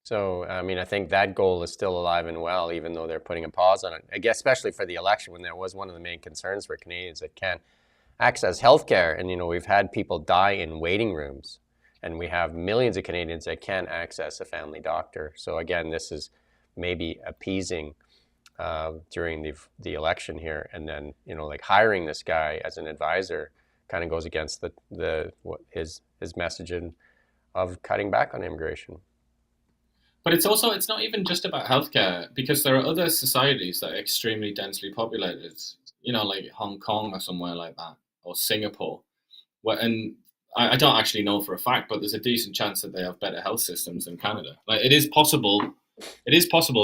So, I mean, I think that goal is still alive and well, even though they're putting a pause on it. I guess, especially for the election, when that was one of the main concerns for Canadians that can't access healthcare. And, we've had people die in waiting rooms, and we have millions of Canadians that can't access a family doctor. So again, this is maybe appeasing during the election here, and then like hiring this guy as an advisor kind of goes against his message of cutting back on immigration. But it's not even just about healthcare, because there are other societies that are extremely densely populated, like Hong Kong or somewhere like that, or Singapore, and I don't actually know for a fact, but there's a decent chance that they have better health systems than Canada. Like it is possible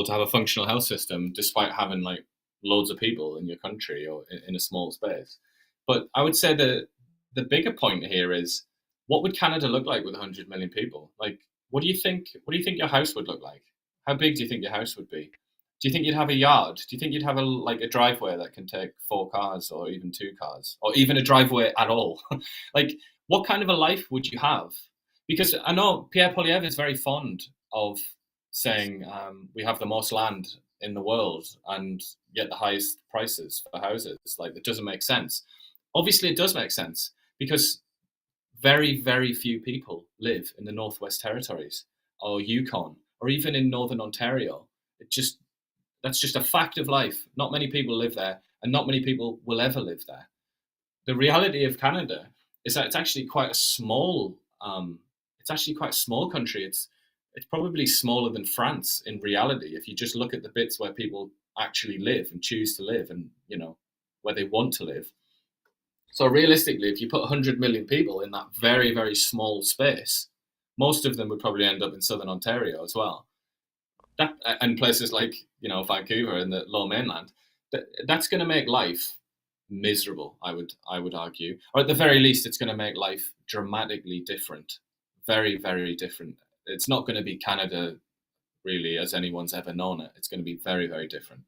to have a functional health system despite having like loads of people in your country or in a small space. But I would say that the bigger point here is, what would Canada look like with 100 million people? Like, what do you think your house would look like? How big do you think your house would be? Do you think you'd have a yard? Do you think you'd have a driveway that can take 4 cars or even 2 cars, or even a driveway at all? Like, what kind of a life would you have? Because I know Pierre Poilievre is very fond of saying we have the most land in the world and yet the highest prices for houses. Like, it doesn't make sense. Obviously, it does make sense, because very, very few people live in the Northwest Territories or Yukon or even in Northern Ontario. That's just a fact of life. Not many people live there, and not many people will ever live there. The reality of Canada is that it's actually quite a small country. It's probably smaller than France in reality, if you just look at the bits where people actually live and choose to live, and where they want to live. So realistically, if you put 100 million people in that very, very small space, most of them would probably end up in Southern Ontario as well. And places like Vancouver and the Lower Mainland, that's going to make life miserable. I would argue, or at the very least, it's going to make life dramatically different, very, very different. It's not going to be Canada really as anyone's ever known it. It's going to be very, very different.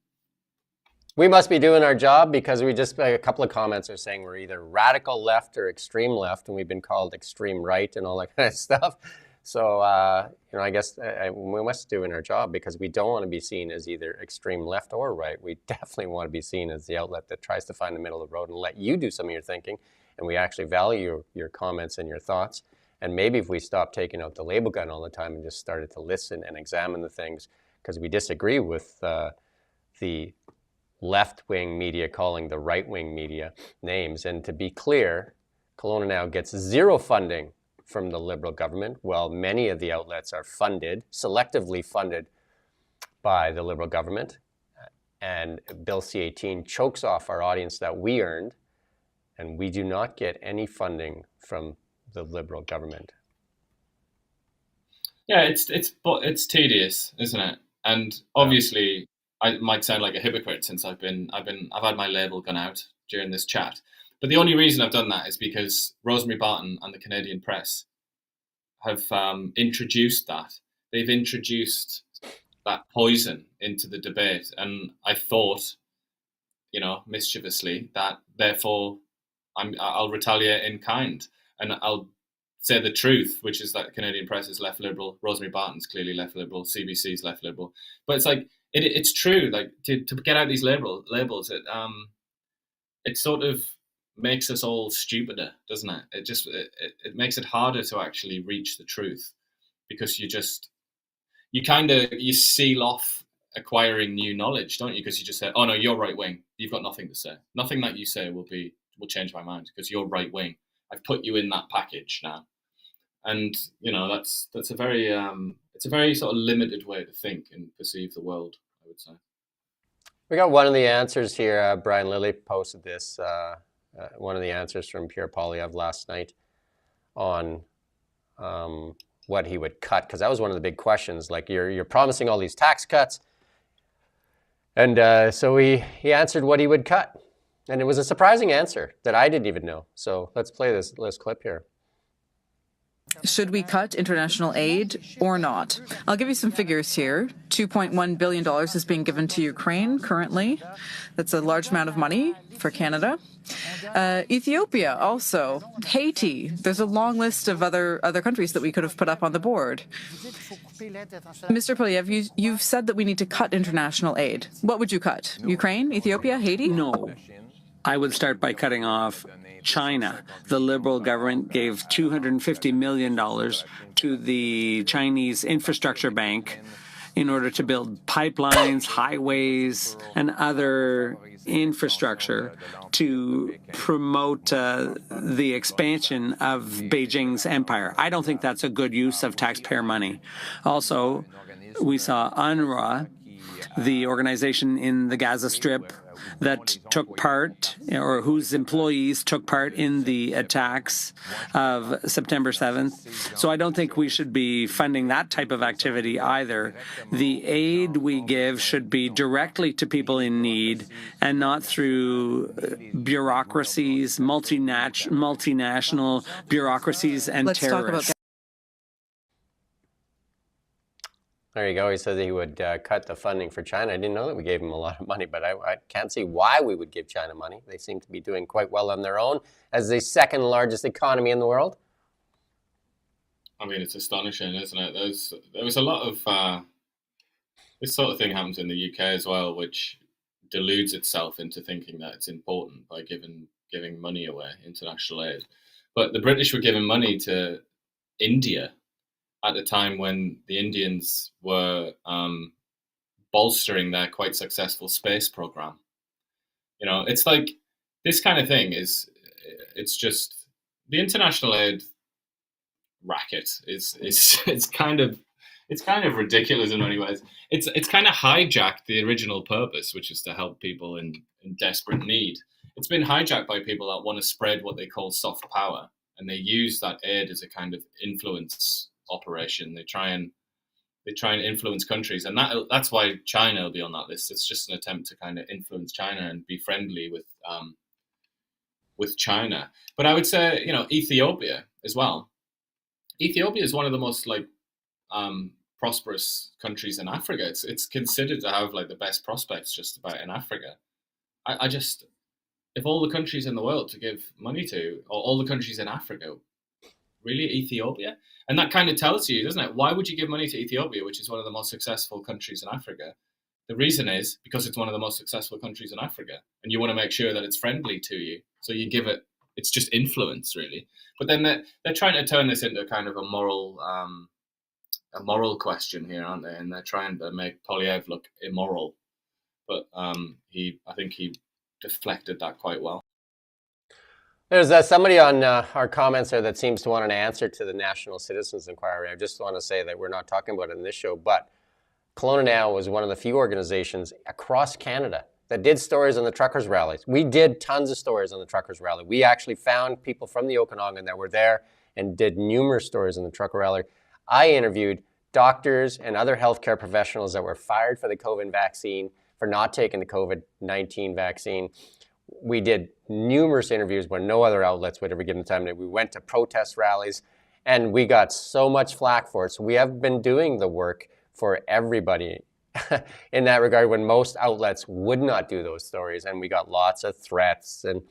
We must be doing our job because a couple of comments are saying we're either radical left or extreme left, and we've been called extreme right and all that kind of stuff. So, I guess we must be doing our job because we don't want to be seen as either extreme left or right. We definitely want to be seen as the outlet that tries to find the middle of the road and let you do some of your thinking. And we actually value your comments and your thoughts. And maybe if we stopped taking out the label gun all the time and just started to listen and examine the things, because we disagree with the left-wing media calling the right-wing media names. And to be clear, Kelowna Now gets zero funding from the Liberal government, while many of the outlets are selectively funded by the Liberal government. And Bill C-18 chokes off our audience that we earned, and we do not get any funding from the Liberal government. Yeah, it's tedious, isn't it? And obviously, I might sound like a hypocrite since I've had my label gone out during this chat. But the only reason I've done that is because Rosemary Barton and the Canadian Press have introduced that. They've introduced that poison into the debate, and I thought, mischievously, that therefore I'll retaliate in kind, and I'll say the truth, which is that Canadian Press is left liberal, Rosemary Barton's clearly left liberal, CBC's left liberal. But it's like it's true. Like to get out these labels, it sort of makes us all stupider, doesn't it? It makes it harder to actually reach the truth, because you seal off acquiring new knowledge, don't you? Because you just say, "Oh no, you're right wing. You've got nothing to say. Nothing that you say will change my mind because you're right wing. I've put you in that package now." And that's a very it's a very sort of limited way to think and perceive the world, I would say. We got one of the answers here. Brian Lilly posted this. One of the answers from Pierre Poilievre last night on what he would cut, because that was one of the big questions. Like, you're promising all these tax cuts, and so he answered what he would cut, and it was a surprising answer that I didn't even know. So let's play this clip here. Should we cut international aid or not? I'll give you some figures here. $2.1 billion is being given to Ukraine currently. That's a large amount of money for Canada. Ethiopia also. Haiti. There's a long list of other countries that we could have put up on the board. Mr. Poilievre, you've said that we need to cut international aid. What would you cut? Ukraine, Ethiopia, Haiti? No. I would start by cutting off China. The Liberal government gave $250 million to the Chinese Infrastructure Bank in order to build pipelines, highways, and other infrastructure to promote the expansion of Beijing's empire. I don't think that's a good use of taxpayer money. Also, we saw UNRWA, the organization in the Gaza Strip that took part, or whose employees took part in the attacks of September 7th. So I don't think we should be funding that type of activity either. The aid we give should be directly to people in need and not through bureaucracies, multinational bureaucracies and Let's terrorists. talk about There you go. He said that he would cut the funding for China. I didn't know that we gave him a lot of money, but I can't see why we would give China money. They seem to be doing quite well on their own as the second largest economy in the world. I mean, it's astonishing, isn't it? There was a lot of this sort of thing happens in the UK as well, which deludes itself into thinking that it's important by giving money away, international aid. But the British were giving money to India at the time when the Indians were bolstering their quite successful space program. It's like this kind of thing it's just the international aid racket it's kind of ridiculous in many ways. It's kind of hijacked the original purpose, which is to help people in desperate need. It's been hijacked by people that want to spread what they call soft power, and they use that aid as a kind of influence operation. They try and influence countries, and that's why China will be on that list. It's just an attempt to kind of influence China and be friendly with China. But I would say, Ethiopia as well. Ethiopia is one of the most prosperous countries in Africa. It's considered to have the best prospects just about in Africa. I just, if all the countries in the world to give money to, or all the countries in Africa, really Ethiopia? And that kind of tells you, doesn't it? Why would you give money to Ethiopia, which is one of the most successful countries in Africa? The reason is because it's one of the most successful countries in Africa, and you want to make sure that it's friendly to you. So you give it, it's just influence, really. But then they're trying to turn this into kind of a moral question here, aren't they? And they're trying to make Polyev look immoral. But I think he deflected that quite well. There's somebody on our comments there that seems to want an answer to the National Citizens Inquiry. I just want to say that we're not talking about it in this show, but Kelowna Now was one of the few organizations across Canada that did stories on the truckers' rallies. We did tons of stories on the truckers' rally. We actually found people from the Okanagan that were there and did numerous stories on the trucker rally. I interviewed doctors and other healthcare professionals that were fired for the COVID vaccine, for not taking the COVID-19 vaccine. We did numerous interviews when no other outlets would ever give them time. We went to protest rallies, and we got so much flack for it. So we have been doing the work for everybody in that regard when most outlets would not do those stories. And we got lots of threats and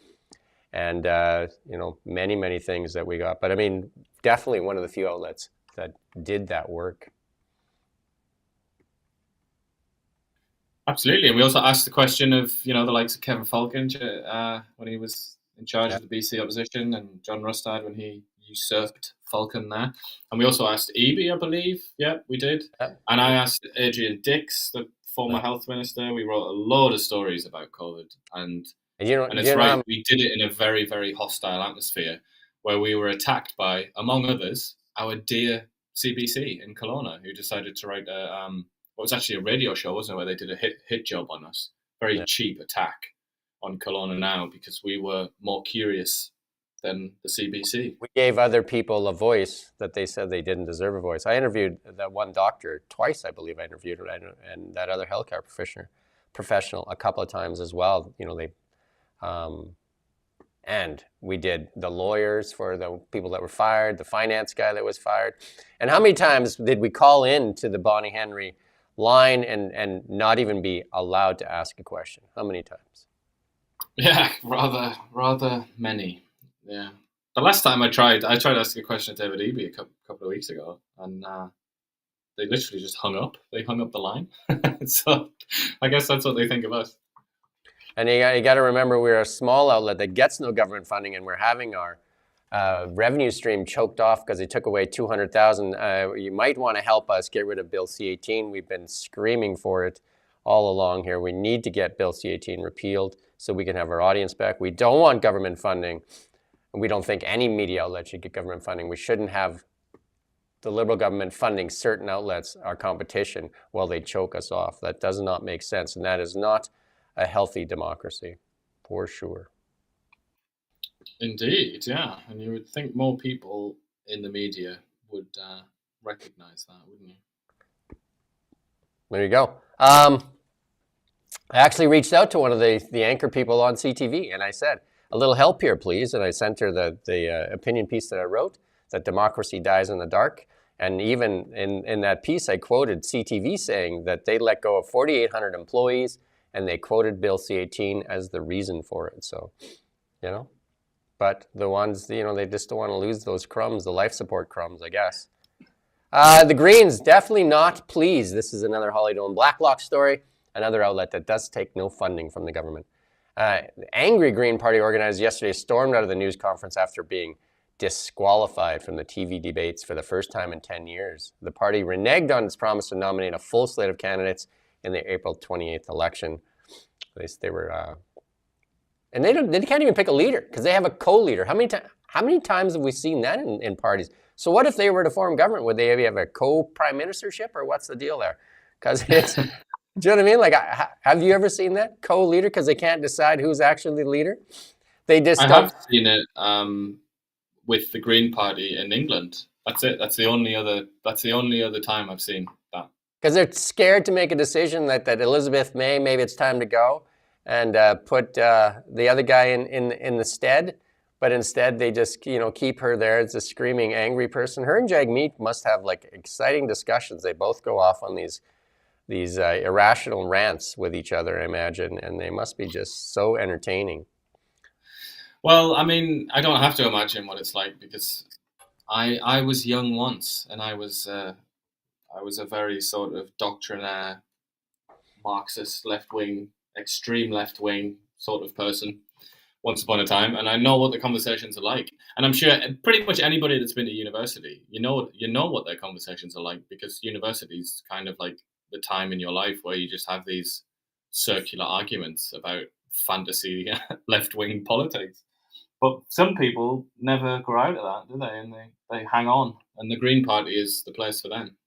many, many things that we got. But I mean, definitely one of the few outlets that did that work. Absolutely. And we also asked the question of, the likes of Kevin Falcon when he was in charge of the BC opposition, and John Rustad when he usurped Falcon there. And we also asked Eby, I believe. Yeah, we did. Yeah. And I asked Adrian Dix, the former health minister. We wrote a load of stories about COVID. And it's right, we did it in a very, very hostile atmosphere where we were attacked by, among others, our dear CBC in Kelowna, who decided to write it was actually a radio show, wasn't it, where they did a hit job on us. Very cheap attack on Kelowna Now because we were more curious than the CBC. We gave other people a voice that they said they didn't deserve a voice. I interviewed that one doctor twice, I believe I interviewed him, and that other healthcare professional a couple of times as well. And we did the lawyers for the people that were fired, the finance guy that was fired. And how many times did we call in to the Bonnie Henry line and not even be allowed to ask a question? How many times? Yeah, rather many. Yeah. The last time I tried asking a question to David Eby a couple of weeks ago, and they literally just hung up. They hung up the line. So I guess that's what they think of us. And you got to remember, we're a small outlet that gets no government funding, and we're having our revenue stream choked off because they took away $200,000. You might want to help us get rid of Bill C-18. We've been screaming for it all along here. We need to get Bill C-18 repealed so we can have our audience back. We don't want government funding. And we don't think any media outlet should get government funding. We shouldn't have the Liberal government funding certain outlets, our competition, while they choke us off. That does not make sense, and that is not a healthy democracy, for sure. Indeed, yeah. And you would think more people in the media would recognize that, wouldn't you? There you go. I actually reached out to one of the anchor people on CTV, and I said, a little help here, please. And I sent her the opinion piece that I wrote, that democracy dies in the dark. And even in that piece, I quoted CTV saying that they let go of 4,800 employees, and they quoted Bill C-18 as the reason for it. So, but the ones, they just don't want to lose those crumbs, the life support crumbs, I guess. The Greens, definitely not pleased. This is another Holly Dolan Blacklock story, another outlet that does take no funding from the government. The angry Green Party organizers yesterday stormed out of the news conference after being disqualified from the TV debates for the first time in 10 years. The party reneged on its promise to nominate a full slate of candidates in the April 28th election. They were, and they can't even pick a leader because they have a co-leader. How many times have we seen that in parties? So what if they were to form government? Would they have a co-prime ministership, or what's the deal there? Because it's, do you know what I mean? Like, have you ever seen that co-leader? Because they can't decide who's actually the leader. They just. I have seen it with the Green Party in England. That's it. That's the only other time I've seen that. Because they're scared to make a decision that Elizabeth May, maybe it's time to go, and put the other guy in the stead. But instead, they just keep her there as a screaming, angry person. Her and Jagmeet must have like exciting discussions. They both go off on these irrational rants with each other, I imagine, and they must be just so entertaining. Well, I mean, I don't have to imagine what it's like because I was young once, and I was a very sort of doctrinaire, Marxist, left-wing, extreme left-wing sort of person once upon a time, and I know what the conversations are like. And I'm sure pretty much anybody that's been to university, you know what their conversations are like, because university's kind of like the time in your life where you just have these circular arguments about fantasy left-wing politics. But some people never grow out of that, do they? And they hang on, and the Green Party is the place for them.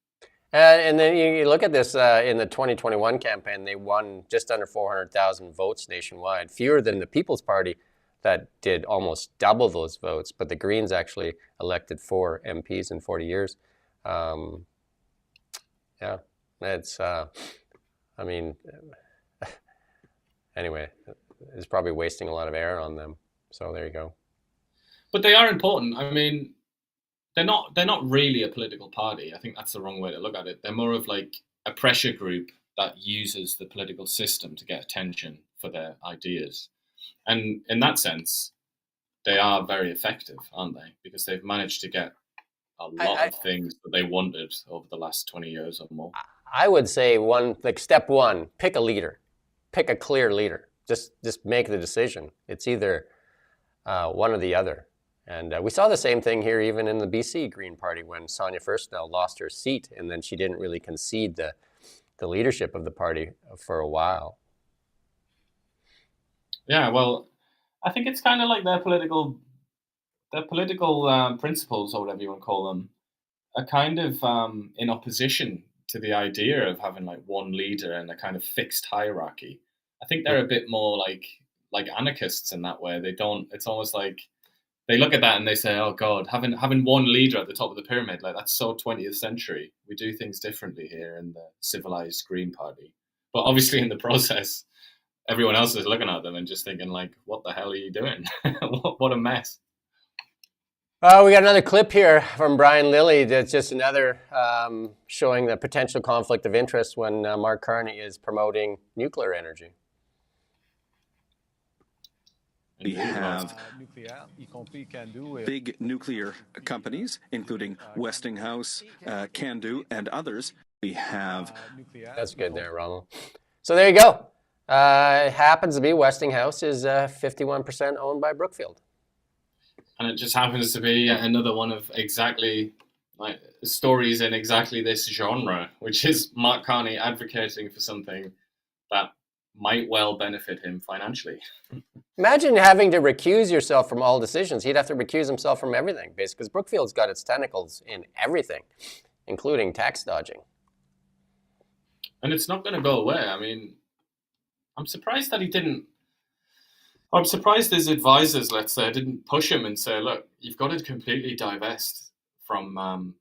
And then you look at this in the 2021 campaign, they won just under 400,000 votes nationwide, fewer than the People's Party that did almost double those votes. But the Greens actually elected 4 MPs in 40 years. Yeah, it's, I mean, anyway, it's probably wasting a lot of air on them. So there you go. But they are important. I mean, they're not really a political party. I think that's the wrong way to look at it. They're more of like a pressure group that uses the political system to get attention for their ideas. And in that sense, they are very effective, aren't they? Because they've managed to get a lot of things that they wanted over the last 20 years or more. I would say step one, pick a leader, pick a clear leader. Just make the decision. It's either one or the other. And we saw the same thing here even in the BC Green Party when Sonia Furstenau lost her seat, and then she didn't really concede the leadership of the party for a while. Yeah, well, I think it's kind of like their political principles, or whatever you want to call them, are kind of in opposition to the idea of having like one leader and a kind of fixed hierarchy. I think they're a bit more like anarchists in that way. They don't. It's almost like they look at that and they say, "Oh God, having one leader at the top of the pyramid, like that's so 20th century. We do things differently here in the civilized Green Party." But obviously, in the process, everyone else is looking at them and just thinking, like, "What the hell are you doing? What a mess!" We got another clip here from Brian Lilly that's just another showing the potential conflict of interest when Mark Carney is promoting nuclear energy. We have big nuclear companies, including Westinghouse, CANDU, and others. We have... That's good there, Ronald. So there you go. It happens to be Westinghouse is 51% owned by Brookfield. And it just happens to be another one of exactly like stories in exactly this genre, which is Mark Carney advocating for something that might well benefit him financially. Imagine having to recuse yourself from all decisions. He'd have to recuse himself from everything, basically, because Brookfield's got its tentacles in everything, including tax dodging. And it's not going to go away. I mean, I'm surprised that he didn't. I'm surprised his advisors, let's say, didn't push him and say, look, you've got to completely divest from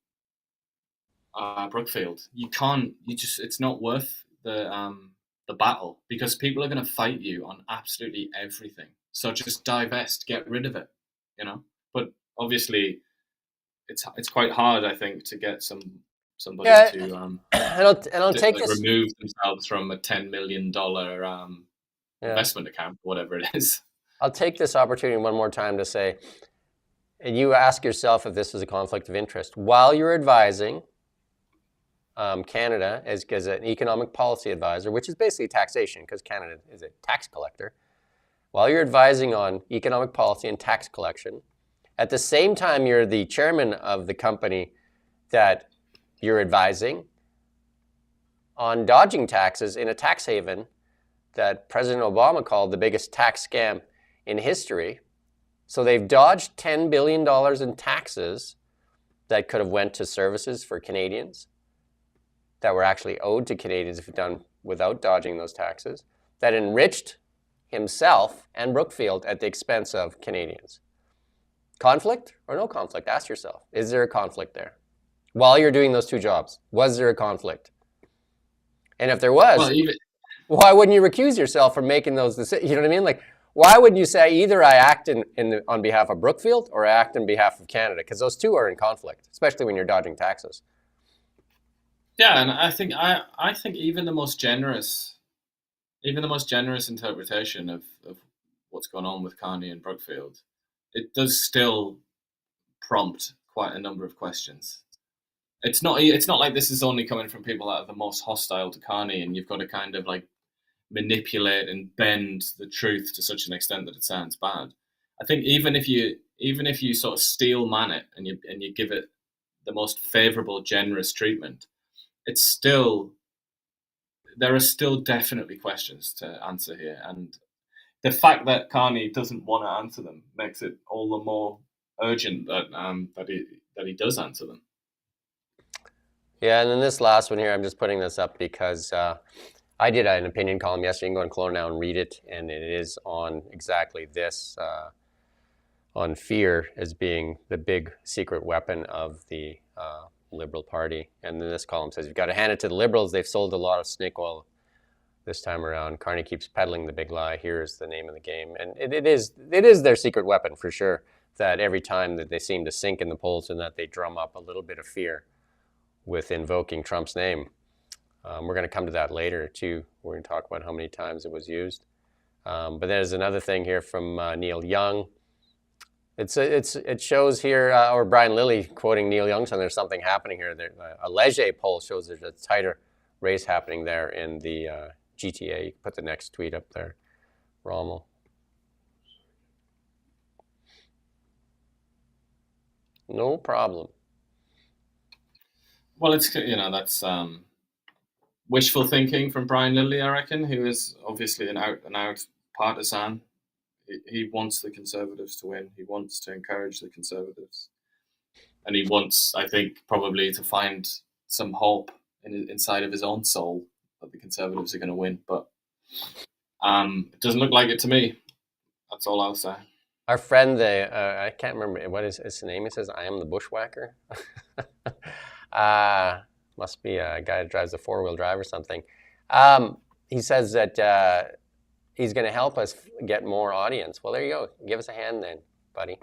Brookfield. You can't, it's not worth the battle because people are going to fight you on absolutely everything. So just divest, get rid of it, you know? But obviously it's quite hard, I think, to get somebody to take this, remove themselves from a $10 million investment account, whatever it is. I'll take this opportunity one more time to say, and you ask yourself if this is a conflict of interest. While you're advising Canada as an economic policy advisor, which is basically taxation because Canada is a tax collector, while you're advising on economic policy and tax collection, at the same time you're the chairman of the company that you're advising on dodging taxes in a tax haven that President Obama called the biggest tax scam in history. So they've dodged $10 billion in taxes that could have went to services for Canadians that were actually owed to Canadians if done without dodging those taxes, that enriched himself and Brookfield at the expense of Canadians. Conflict or no conflict? Ask yourself, is there a conflict there? While you're doing those two jobs, was there a conflict? And if there was, why wouldn't you recuse yourself from making those decisions? You know what I mean? Like, why wouldn't you say either I act on behalf of Brookfield or I act on behalf of Canada? Because those two are in conflict, especially when you're dodging taxes. Yeah, and I think even the most generous interpretation of what's going on with Carney and Brookfield, it does still prompt quite a number of questions. It's not like this is only coming from people that are the most hostile to Carney, and you've got to kind of like manipulate and bend the truth to such an extent that it sounds bad. I think even if you sort of steel man it and you give it the most favorable, generous treatment, it's still, there are still definitely questions to answer here, and the fact that Carney doesn't want to answer them makes it all the more urgent that he does answer them. Yeah, and then this last one here, I'm just putting this up because I did an opinion column yesterday. You can go on Kelowna now and read it, and it is on exactly this, on fear as being the big secret weapon of the Liberal Party. And then this column says, you've got to hand it to the Liberals. They've sold a lot of snake oil this time around. Carney keeps peddling the big lie. Here's the name of the game. And it is their secret weapon for sure, that every time that they seem to sink in the polls and that they drum up a little bit of fear with invoking Trump's name. We're going to come to that later too. We're going to talk about how many times it was used. But there's another thing here from Neil Young. It shows here, or Brian Lilly quoting Neil Young, so there's something happening here. A Leger poll shows there's a tighter race happening there in the GTA. You can put the next tweet up there, Rommel. No problem. Well, it's, that's wishful thinking from Brian Lilly, I reckon, who is obviously an out partisan. He wants the Conservatives to win. He wants to encourage the Conservatives. And he wants, I think, probably to find some hope inside of his own soul that the Conservatives are going to win. But it doesn't look like it to me. That's all I'll say. Our friend, I can't remember, what is his name? He says, I am the bushwhacker. Must be a guy that drives a four-wheel drive or something. He says that he's going to help us get more audience. Well, there you go. Give us a hand then, buddy.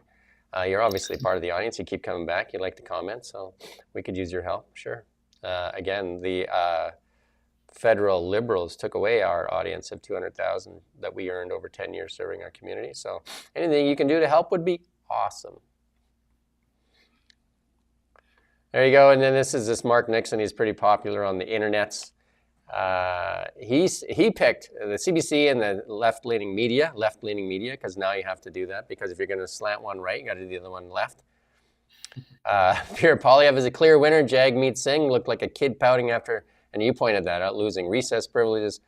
You're obviously part of the audience. You keep coming back. You like the comments, so we could use your help, sure. Again, the federal Liberals took away our audience of 200,000 that we earned over 10 years serving our community. So anything you can do to help would be awesome. There you go. And then this Mark Nixon. He's pretty popular on the internets. He picked the CBC and the left-leaning media, because now you have to do that, because if you're going to slant one right, you got to do the other one left. Pierre Poilievre is a clear winner. Jagmeet Singh looked like a kid pouting after, and you pointed that out, losing recess privileges.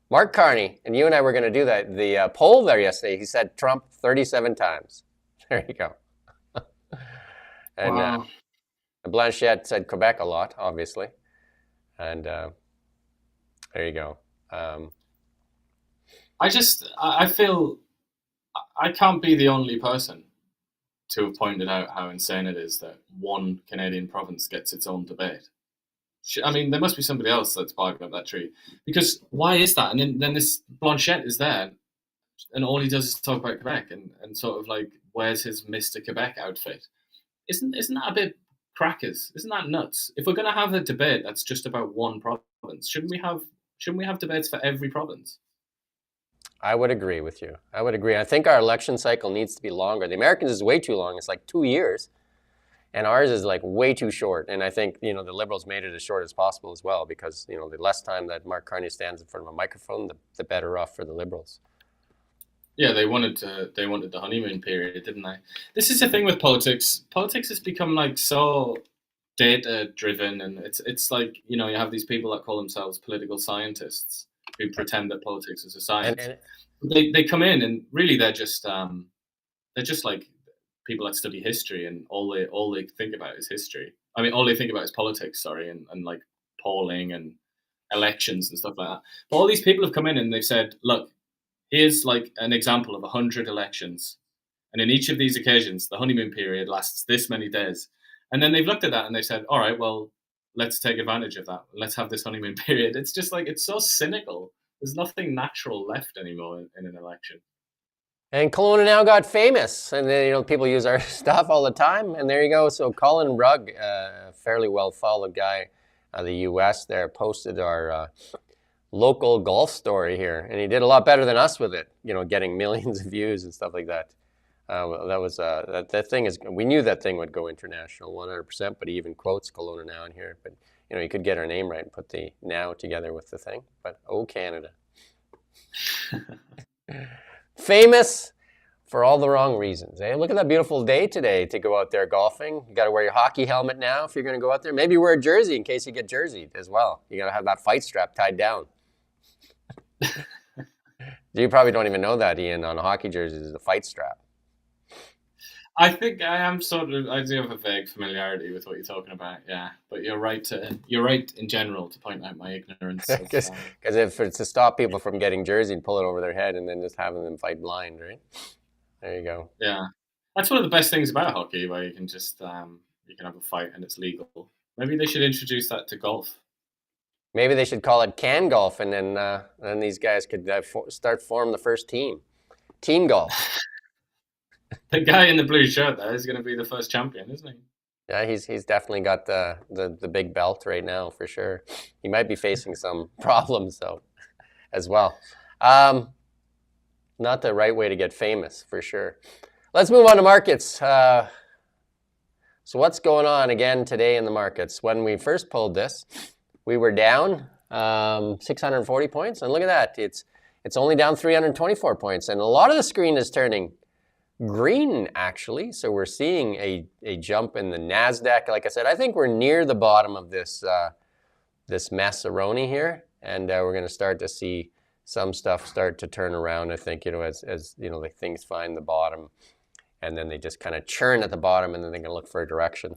Mark Carney, and you and I were going to do that. The poll there yesterday, he said Trump 37 times. There you go. And wow. Blanchette said Quebec a lot, obviously. And there you go. I feel I can't be the only person to have pointed out how insane it is that one Canadian province gets its own debate. I mean, there must be somebody else that's barking up that tree. Because why is that? And then this Blanchette is there, and all he does is talk about Quebec and sort of like wears his Mr. Quebec outfit. Isn't that a bit crackers? Isn't that nuts? If we're going to have a debate that's just about one province, shouldn't we have debates for every province? I would agree with you. I would agree. I think our election cycle needs to be longer. The Americans is way too long. It's like 2 years. And ours is like way too short. And I think, the Liberals made it as short as possible as well, because, the less time that Mark Carney stands in front of a microphone, the better off for the Liberals. Yeah, they wanted the honeymoon period, didn't they? This is the thing with politics. Politics has become like so data driven, and it's like, you have these people that call themselves political scientists who pretend that politics is a science. They come in and really they're just like people that study history, and all they think about is history. I mean, all they think about is politics, sorry, and like polling and elections and stuff like that. But all these people have come in and they've said, look, here's like an example of 100 elections. And in each of these occasions, the honeymoon period lasts this many days. And then they've looked at that and they said, all right, well, let's take advantage of that. Let's have this honeymoon period. It's just like, it's so cynical. There's nothing natural left anymore in an election. And Kelowna now got famous. And then, people use our stuff all the time. And there you go. So Colin Rugg, a fairly well-followed guy, the U.S. there, posted our local golf story here, and he did a lot better than us with it. Getting millions of views and stuff like that. That was that thing is. We knew that thing would go international 100%, but he even quotes Kelowna Now in here. But you could get our name right and put the now together with the thing. But Canada, famous for all the wrong reasons. Look at that beautiful day today to go out there golfing. You got to wear your hockey helmet now if you're going to go out there. Maybe wear a jersey in case you get jerseyed as well. You got to have that fight strap tied down. You probably don't even know that, Ian. On a hockey jersey is the fight strap. I think I do have a vague familiarity with what you're talking about, yeah. But you're right in general to point out my ignorance. Because if it's to stop people from getting jersey and pull it over their head and then just having them fight blind, right? There you go. Yeah. That's one of the best things about hockey, where you can just you can have a fight and it's legal. Maybe they should introduce that to golf. Maybe they should call it can golf, and then these guys could form the first team. Team golf. The guy in the blue shirt there is going to be the first champion, isn't he? Yeah, he's definitely got the big belt right now for sure. He might be facing some problems though, as well. Not the right way to get famous for sure. Let's move on to markets. So what's going on again today in the markets? When we first pulled this, we were down 640 points, and look at that. It's only down 324 points, and a lot of the screen is turning green actually. So we're seeing a jump in the NASDAQ. Like I said, I think we're near the bottom of this mess-a-roni here, and we're going to start to see some stuff start to turn around. I think as like things find the bottom, and then they just kind of churn at the bottom, and then they're going to look for a direction.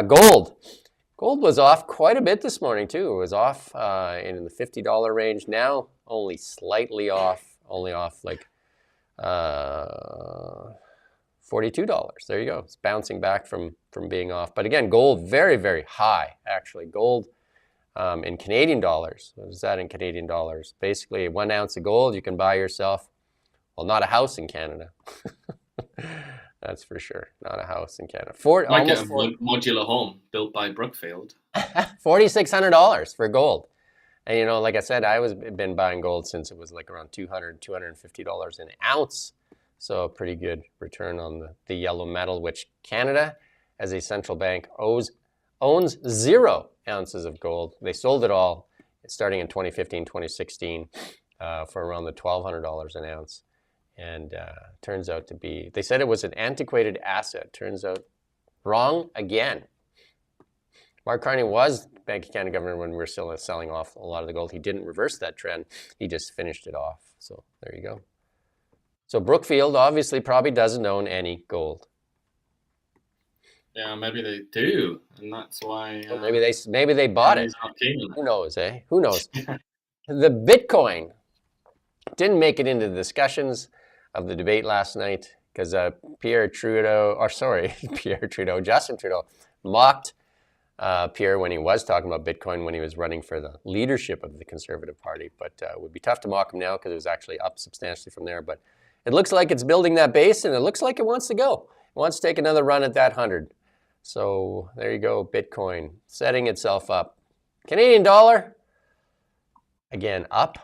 Gold was off quite a bit this morning too. It was off in the $50 range. Now only slightly off, like $42. There you go. It's bouncing back from being off. But again, gold very, very high actually. Gold in Canadian dollars. What is that in Canadian dollars? Basically 1 ounce of gold you can buy yourself, well, not a house in Canada. That's for sure. Not a house in Canada. Almost a modular home built by Brookfield. $4,600 for gold. And like I said, been buying gold since it was like around $200, $250 an ounce. So a pretty good return on the yellow metal, which Canada, as a central bank, owns 0 ounces of gold. They sold it all starting in 2015, 2016 for around the $1,200 an ounce. And turns out to be, they said it was an antiquated asset. Turns out wrong again. Mark Carney was Bank of Canada governor when we were still selling off a lot of the gold. He didn't reverse that trend. He just finished it off. So there you go. So Brookfield obviously probably doesn't own any gold. Yeah, maybe they do, and that's why. Well, maybe they bought it. Who knows, eh? Who knows? The Bitcoin didn't make it into the discussions of the debate last night because Justin Trudeau mocked Pierre when he was talking about Bitcoin when he was running for the leadership of the Conservative Party. But it would be tough to mock him now because it was actually up substantially from there. But it looks like it's building that base, and it looks like it wants to go. It wants to take another run at that 100. So there you go, Bitcoin setting itself up. Canadian dollar, again, up.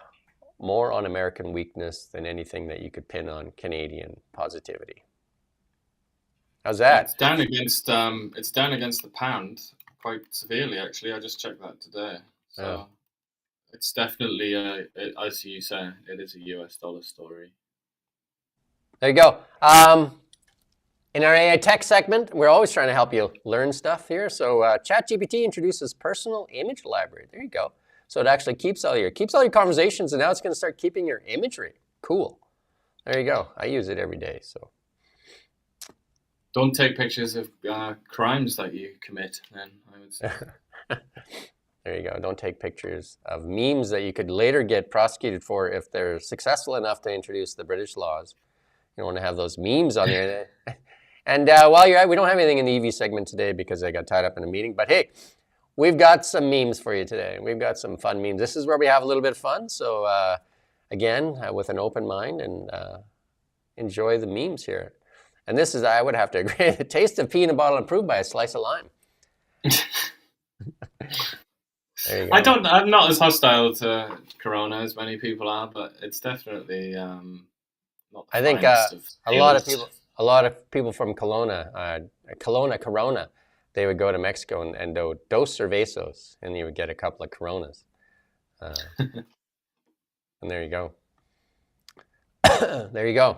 More on American weakness than anything that you could pin on Canadian positivity. How's that? It's down against the pound quite severely, actually. I just checked that today. So it's definitely, as you say, it is a US dollar story. There you go. In our AI tech segment, we're always trying to help you learn stuff here. So ChatGPT introduces personal image library. There you go. So it actually keeps all your conversations, and now it's going to start keeping your imagery. Cool. There you go. I use it every day. So don't take pictures of crimes that you commit. Then I would say. There you go. Don't take pictures of memes that you could later get prosecuted for if they're successful enough to introduce the British laws. You don't want to have those memes on there. And while you're at, we don't have anything in the EV segment today because I got tied up in a meeting. But hey, we've got some memes for you today. We've got some fun memes. This is where we have a little bit of fun. So again, with an open mind and enjoy the memes here. And this is, I would have to agree, the taste of pea in a bottle improved by a slice of lime. There you go. I'm not as hostile to Corona as many people are, but it's definitely not the I think finest of a lot of ales. people from Corona, they would go to Mexico and do dos cervezos, and you would get a couple of Coronas. And there you go. There you go.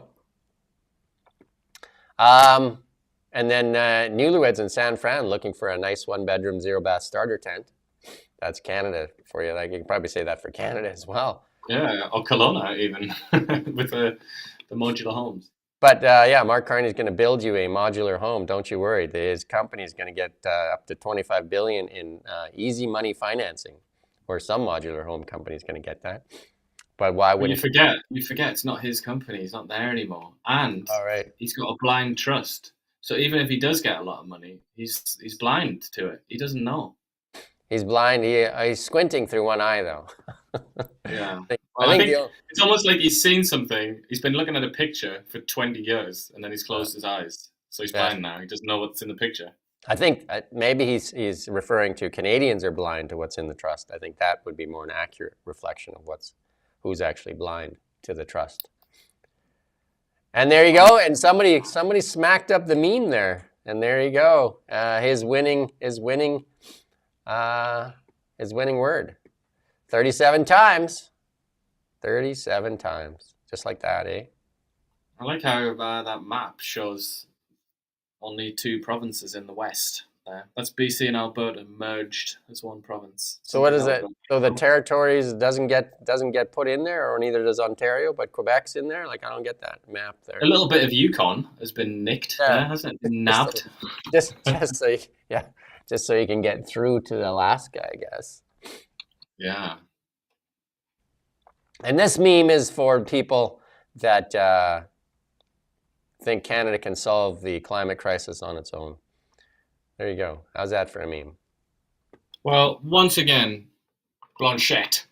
And then newlyweds in San Fran looking for a nice 1-bedroom, 0-bath starter tent. That's Canada for you. Like, you can probably say that for Canada as well. Yeah, or Kelowna even, with the modular homes. But yeah, Mark Carney's going to build you a modular home. Don't you worry. His company is going to get up to $25 billion in easy money financing, or some modular home company is going to get that. But why Well, wouldn't you forget it's not his company. He's not there anymore, and All right. he's got a blind trust. So even if he does get a lot of money, he's blind to it. He doesn't know. He's blind. He's squinting through one eye, though. Yeah. I think It's almost like he's seen something. He's been looking at a picture for 20 years, and then he's closed his eyes. So he's blind now. He doesn't know what's in the picture. I think maybe he's referring to Canadians are blind to what's in the trust. I think that would be more an accurate reflection of who's actually blind to the trust. And there you go. And somebody smacked up the meme there. And there you go. His winning word. 37 times. 37 times. Just like that, eh? I like how that map shows only 2 provinces in the west there. That's BC and Alberta merged as one province. So what is it? So the territories doesn't get put in there, or neither does Ontario, but Quebec's in there? Like, I don't get that map there. A little bit of Yukon has been nicked there, hasn't it? Been nabbed. just so you can get through to Alaska, I guess. Yeah. And this meme is for people that think Canada can solve the climate crisis on its own. There you go. How's that for a meme? Well, once again, Blanchet,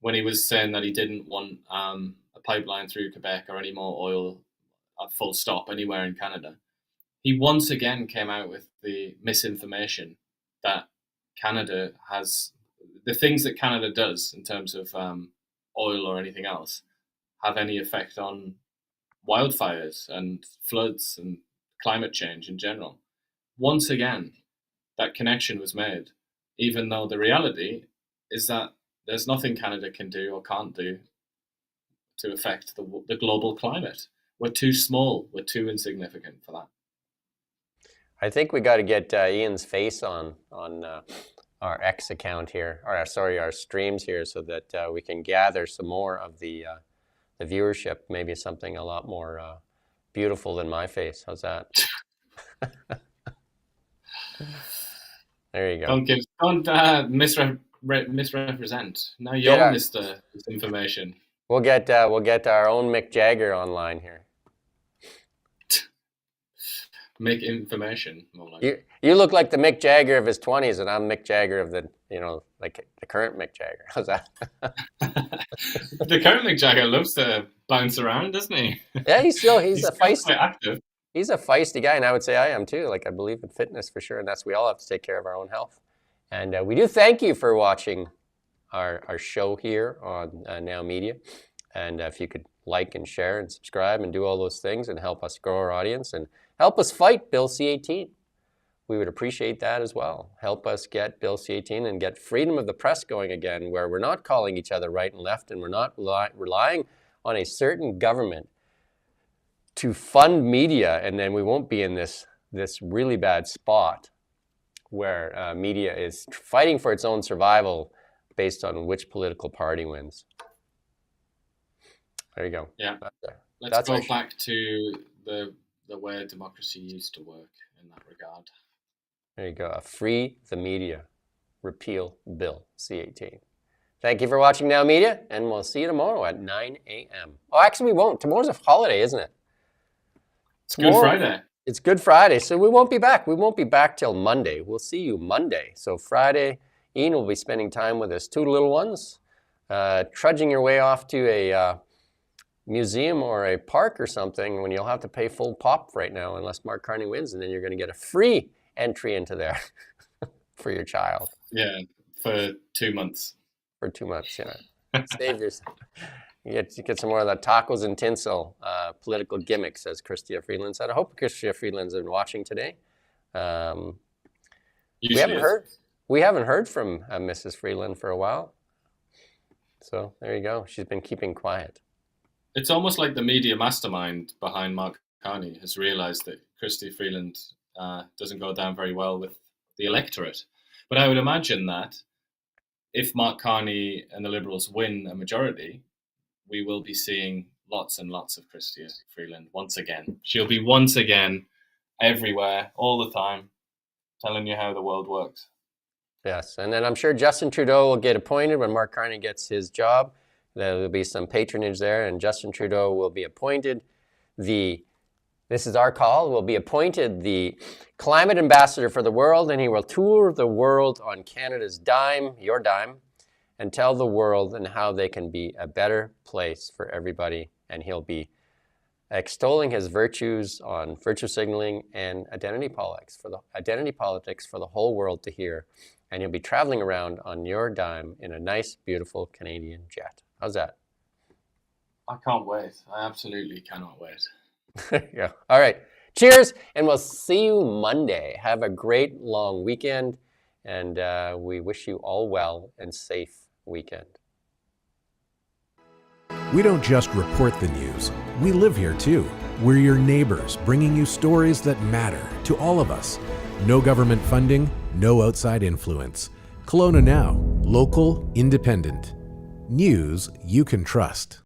when he was saying that he didn't want a pipeline through Quebec or any more oil, full stop, anywhere in Canada, he once again came out with the misinformation that Canada has, the things that Canada does in terms of oil or anything else, have any effect on wildfires and floods and climate change in general. Once again, that connection was made, even though the reality is that there's nothing Canada can do or can't do to affect the global climate. We're too small. We're too insignificant for that. I think we got to get Ian's face on our X account here, or our streams here, so that we can gather some more of the viewership. Maybe something a lot more beautiful than my face. How's that? There you go. Don't misrepresent. Now you're Mr. Misinformation. We'll get our own Mick Jagger online here. Make information more like you look like the Mick Jagger of his 20s, and I'm Mick Jagger of the like the current Mick Jagger. How's that? The current Mick Jagger loves to bounce around, doesn't he? Yeah, he's a feisty, active. He's a feisty guy, and I would say I am too. Like, I believe in fitness for sure, and we all have to take care of our own health. And we do thank you for watching our show here on Now Media. And if you could like and share and subscribe and do all those things and help us grow our audience and help us fight Bill C-18. We would appreciate that as well. Help us get Bill C-18 and get freedom of the press going again, where we're not calling each other right and left, and we're not relying on a certain government to fund media, and then we won't be in this really bad spot where media is fighting for its own survival based on which political party wins. There you go. Yeah. Let's go back to the way democracy used to work in that regard. There you go. Free the media. Repeal Bill C-18. Thank you for watching Now Media, and we'll see you tomorrow at 9 a.m. Oh, actually, we won't. Tomorrow's a holiday, isn't it? It's Good Friday. It's Good Friday, so we won't be back. We won't be back till Monday. We'll see you Monday. So Friday, Ian will be spending time with his 2 little ones, trudging your way off to a museum or a park or something when you'll have to pay full pop right now unless Mark Carney wins, and then you're going to get a free entry into there for your child. Yeah, for 2 months. For 2 months, yeah. Save yourself. You get some more of that tacos and tinsel political gimmicks, as Chrystia Freeland said. I hope Chrystia Freeland's been watching today. We haven't heard from Mrs. Freeland for a while. So there you go. She's been keeping quiet. It's almost like the media mastermind behind Mark Carney has realized that Chrystia Freeland doesn't go down very well with the electorate. But I would imagine that if Mark Carney and the Liberals win a majority, we will be seeing lots and lots of Chrystia Freeland once again. She'll be once again everywhere, all the time, telling you how the world works. Yes, and then I'm sure Justin Trudeau will get appointed when Mark Carney gets his job. There will be some patronage there, and Justin Trudeau will be appointed this is our call, will be appointed the climate ambassador for the world, and he will tour the world on Canada's dime, your dime, and tell the world and how they can be a better place for everybody. And he'll be extolling his virtues on virtue signaling and identity politics for the whole world to hear. And he'll be traveling around on your dime in a nice, beautiful Canadian jet. How's that? I can't wait. I absolutely cannot wait. Yeah. All right. Cheers, and we'll see you Monday. Have a great long weekend, and we wish you all well and safe weekend. We don't just report the news. We live here too. We're your neighbors, bringing you stories that matter to all of us. No government funding, no outside influence. Kelowna Now, local, independent. News you can trust.